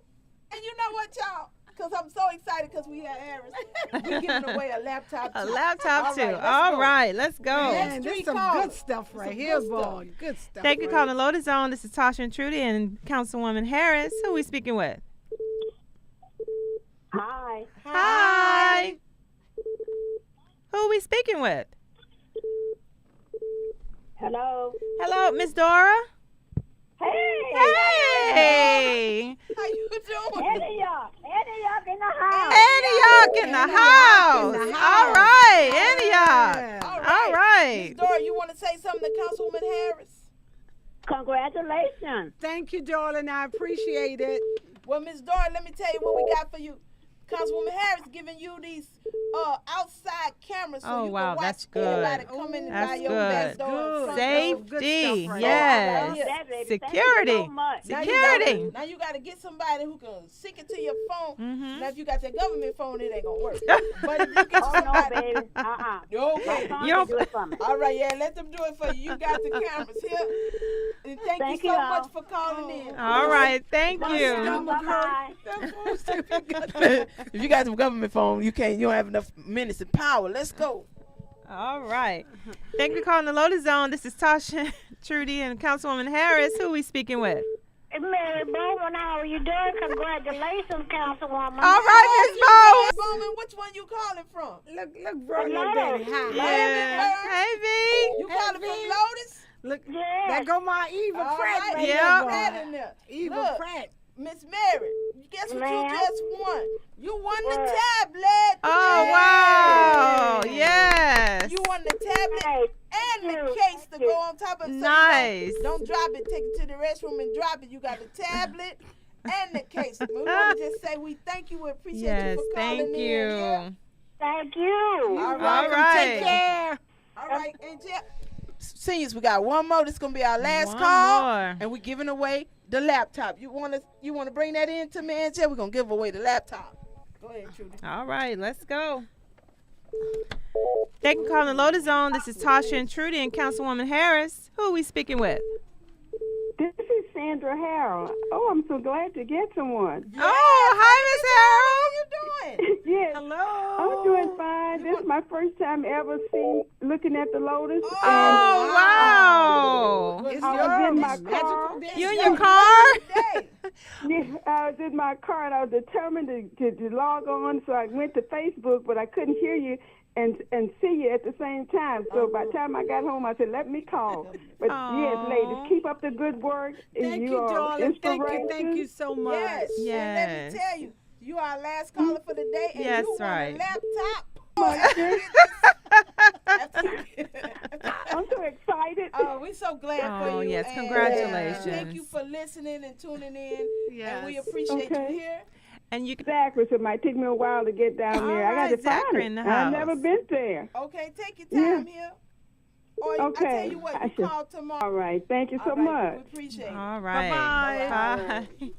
[SPEAKER 1] And you know what, y'all? Because I'm so excited because we have Harris. We're giving away a laptop too.
[SPEAKER 2] A laptop too. All right, let's go.
[SPEAKER 16] Man, this is some good stuff right here, boy. Good stuff.
[SPEAKER 2] Thank you for calling Lotus Zone. This is Tasha and Trudy and Councilwoman Harris. Who are we speaking with?
[SPEAKER 17] Hi.
[SPEAKER 2] Hi. Who are we speaking with?
[SPEAKER 14] Hello.
[SPEAKER 2] Hello, Miss Dora.
[SPEAKER 14] Hey.
[SPEAKER 2] Hey.
[SPEAKER 1] How you doing?
[SPEAKER 14] Antioch in the house.
[SPEAKER 2] Antioch in the house. All right, Antioch. All right.
[SPEAKER 1] Miss Dora, you want to say something to Councilwoman Harris?
[SPEAKER 14] Congratulations.
[SPEAKER 16] Thank you, darling. I appreciate it.
[SPEAKER 1] Well, Miss Dora, let me tell you what we got for you. Councilwoman Harris giving you these outside cameras so you can watch everybody come in and buy your back door.
[SPEAKER 2] Safety, yes. Security. Security.
[SPEAKER 1] Now you got to get somebody who can sync it to your phone.
[SPEAKER 2] Mm-hmm.
[SPEAKER 1] Now if you got that government phone, it ain't gonna work. But if you get somebody,
[SPEAKER 14] no, baby.
[SPEAKER 1] Okay.
[SPEAKER 14] You don't do it for me.
[SPEAKER 1] All right, yeah, let them do it for you. You got the cameras here. And thank you so much for calling in.
[SPEAKER 2] All right, thank you.
[SPEAKER 14] Bye-bye.
[SPEAKER 1] If you got some government phone, you don't have enough minutes and power. Let's go.
[SPEAKER 2] All right. Thank you for calling the Lotus Zone. This is Tasha, Trudy, and Councilwoman Harris. Who are we speaking with?
[SPEAKER 14] Mary Bowman, how are you doing? Congratulations, Councilwoman.
[SPEAKER 2] All right, Miss
[SPEAKER 1] Bowman, which one you calling from?
[SPEAKER 16] Look, bro, little
[SPEAKER 14] Lotus.
[SPEAKER 16] baby. Hi.
[SPEAKER 2] Yeah. Hey, V.
[SPEAKER 1] You calling from Lotus?
[SPEAKER 16] Look,
[SPEAKER 14] Yeah.
[SPEAKER 16] there go my Eva
[SPEAKER 1] All
[SPEAKER 16] Pratt
[SPEAKER 1] right,
[SPEAKER 16] right
[SPEAKER 2] yeah.
[SPEAKER 16] there,
[SPEAKER 1] Pratt
[SPEAKER 16] boy.
[SPEAKER 1] in there.
[SPEAKER 16] Eva
[SPEAKER 1] Look,
[SPEAKER 16] Pratt.
[SPEAKER 1] Miss Mary, guess what
[SPEAKER 14] Ma'am?
[SPEAKER 1] you just won? You won the
[SPEAKER 14] What?
[SPEAKER 1] tablet.
[SPEAKER 2] Oh,
[SPEAKER 1] Yeah.
[SPEAKER 2] wow. Yes.
[SPEAKER 1] You won the tablet and the case to go on top of it.
[SPEAKER 2] Nice.
[SPEAKER 1] Don't drop it. Take it to the restroom and drop it. You got the tablet and the case. We want to just say we thank you. We appreciate
[SPEAKER 2] Yes,
[SPEAKER 1] you for calling
[SPEAKER 2] thank
[SPEAKER 1] in.
[SPEAKER 2] you.
[SPEAKER 1] Yeah.
[SPEAKER 14] Thank you.
[SPEAKER 1] All right.
[SPEAKER 2] All right.
[SPEAKER 1] Take care. All right. And seniors, we got one more. This is gonna be our last
[SPEAKER 2] One
[SPEAKER 1] call,
[SPEAKER 2] more.
[SPEAKER 1] and we're giving away the laptop. You wanna bring that in to me, Angel? We're gonna give away the laptop. Go ahead, Trudy.
[SPEAKER 2] All right, let's go. Thank you for calling the Lotus Zone. This is Tasha and Trudy and Councilwoman Harris. Who are we speaking with?
[SPEAKER 19] This is Sandra Harrell. Oh, I'm so glad to get someone.
[SPEAKER 2] Oh, hi, Miss Harrell.
[SPEAKER 1] How you doing?
[SPEAKER 19] Yes.
[SPEAKER 16] Hello.
[SPEAKER 19] I'm doing fine. This is my first time ever looking at the Lotus.
[SPEAKER 2] Oh, wow.
[SPEAKER 19] I was in my car.
[SPEAKER 2] You in your car?
[SPEAKER 19] Yeah, I was in my car and I was determined to log on, so I went to Facebook, but I couldn't hear you and see you at the same time. So by the time I got home, I said, let me call. But yes, ladies, keep up the good work.
[SPEAKER 16] Thank you, darling. Thank you so much.
[SPEAKER 1] Yes. And let me tell you, you are our last caller for the day, and
[SPEAKER 2] Yes,
[SPEAKER 1] you
[SPEAKER 2] right.
[SPEAKER 1] want a laptop.
[SPEAKER 19] I'm so excited.
[SPEAKER 1] Oh, we're so glad for you.
[SPEAKER 2] Yes,
[SPEAKER 1] and,
[SPEAKER 2] congratulations.
[SPEAKER 1] thank you for listening and tuning in.
[SPEAKER 16] Yes.
[SPEAKER 1] And we appreciate you here.
[SPEAKER 2] And you can
[SPEAKER 19] Zachary, so it might take me a while to get down there. I got to
[SPEAKER 2] Zachary
[SPEAKER 19] find
[SPEAKER 2] in
[SPEAKER 19] it.
[SPEAKER 2] the
[SPEAKER 19] I've
[SPEAKER 2] house.
[SPEAKER 19] never been there.
[SPEAKER 1] Okay, take your time here. Or I tell you what, you call tomorrow.
[SPEAKER 19] All right, thank you so
[SPEAKER 1] All right,
[SPEAKER 19] much.
[SPEAKER 1] we appreciate it.
[SPEAKER 2] All right.
[SPEAKER 16] Bye-bye.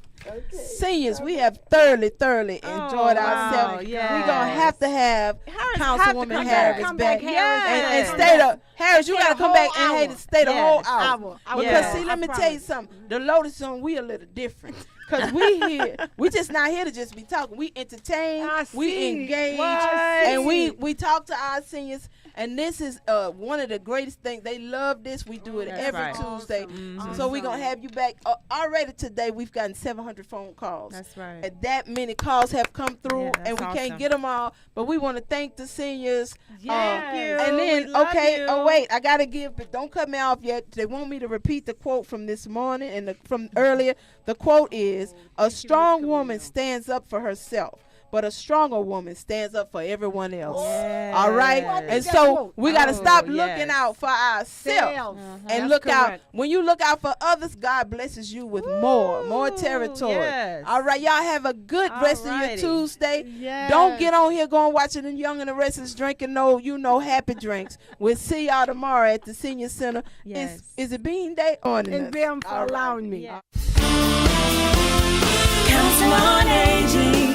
[SPEAKER 1] Seniors, we have thoroughly enjoyed ourselves.
[SPEAKER 2] yes.
[SPEAKER 1] We're going to have Councilwoman Harris
[SPEAKER 16] Come
[SPEAKER 1] back.
[SPEAKER 16] back, Harris.
[SPEAKER 1] And stay the Harris, you got to come back and stay the whole hour. Because
[SPEAKER 2] Yes.
[SPEAKER 1] see, let me tell you something. The Lotus on, we a little different. Because we here, we just not here to just be talking. We entertain, we engage, and we talk to our seniors. And this is one of the greatest things. They love this. We do it every Tuesday. So we're going to have you back. Already today, we've gotten 700 phone calls.
[SPEAKER 2] That's right.
[SPEAKER 1] And that many calls have come through, and we
[SPEAKER 2] awesome.
[SPEAKER 1] can't get them all. But we want to thank the seniors.
[SPEAKER 2] Thank you.
[SPEAKER 1] And then,
[SPEAKER 2] We love
[SPEAKER 1] okay,
[SPEAKER 2] you.
[SPEAKER 1] oh, wait, I got to give, but don't cut me off yet. They want me to repeat the quote from this morning and from earlier. The quote is, a strong woman stands up for herself, but a stronger woman stands up for everyone else. All right? And so we got to stop looking out for ourselves and look out. When you look out for others, God blesses you with more territory.
[SPEAKER 2] Yes.
[SPEAKER 1] All right, y'all have a good rest of your Tuesday.
[SPEAKER 16] Yes.
[SPEAKER 1] Don't get on here going watching the Young and the Restless drinking happy drinks. We'll see y'all tomorrow at the Senior Center.
[SPEAKER 2] Yes.
[SPEAKER 1] Is it Bean Day?
[SPEAKER 16] And them for allowing me.
[SPEAKER 10] Council on Aging.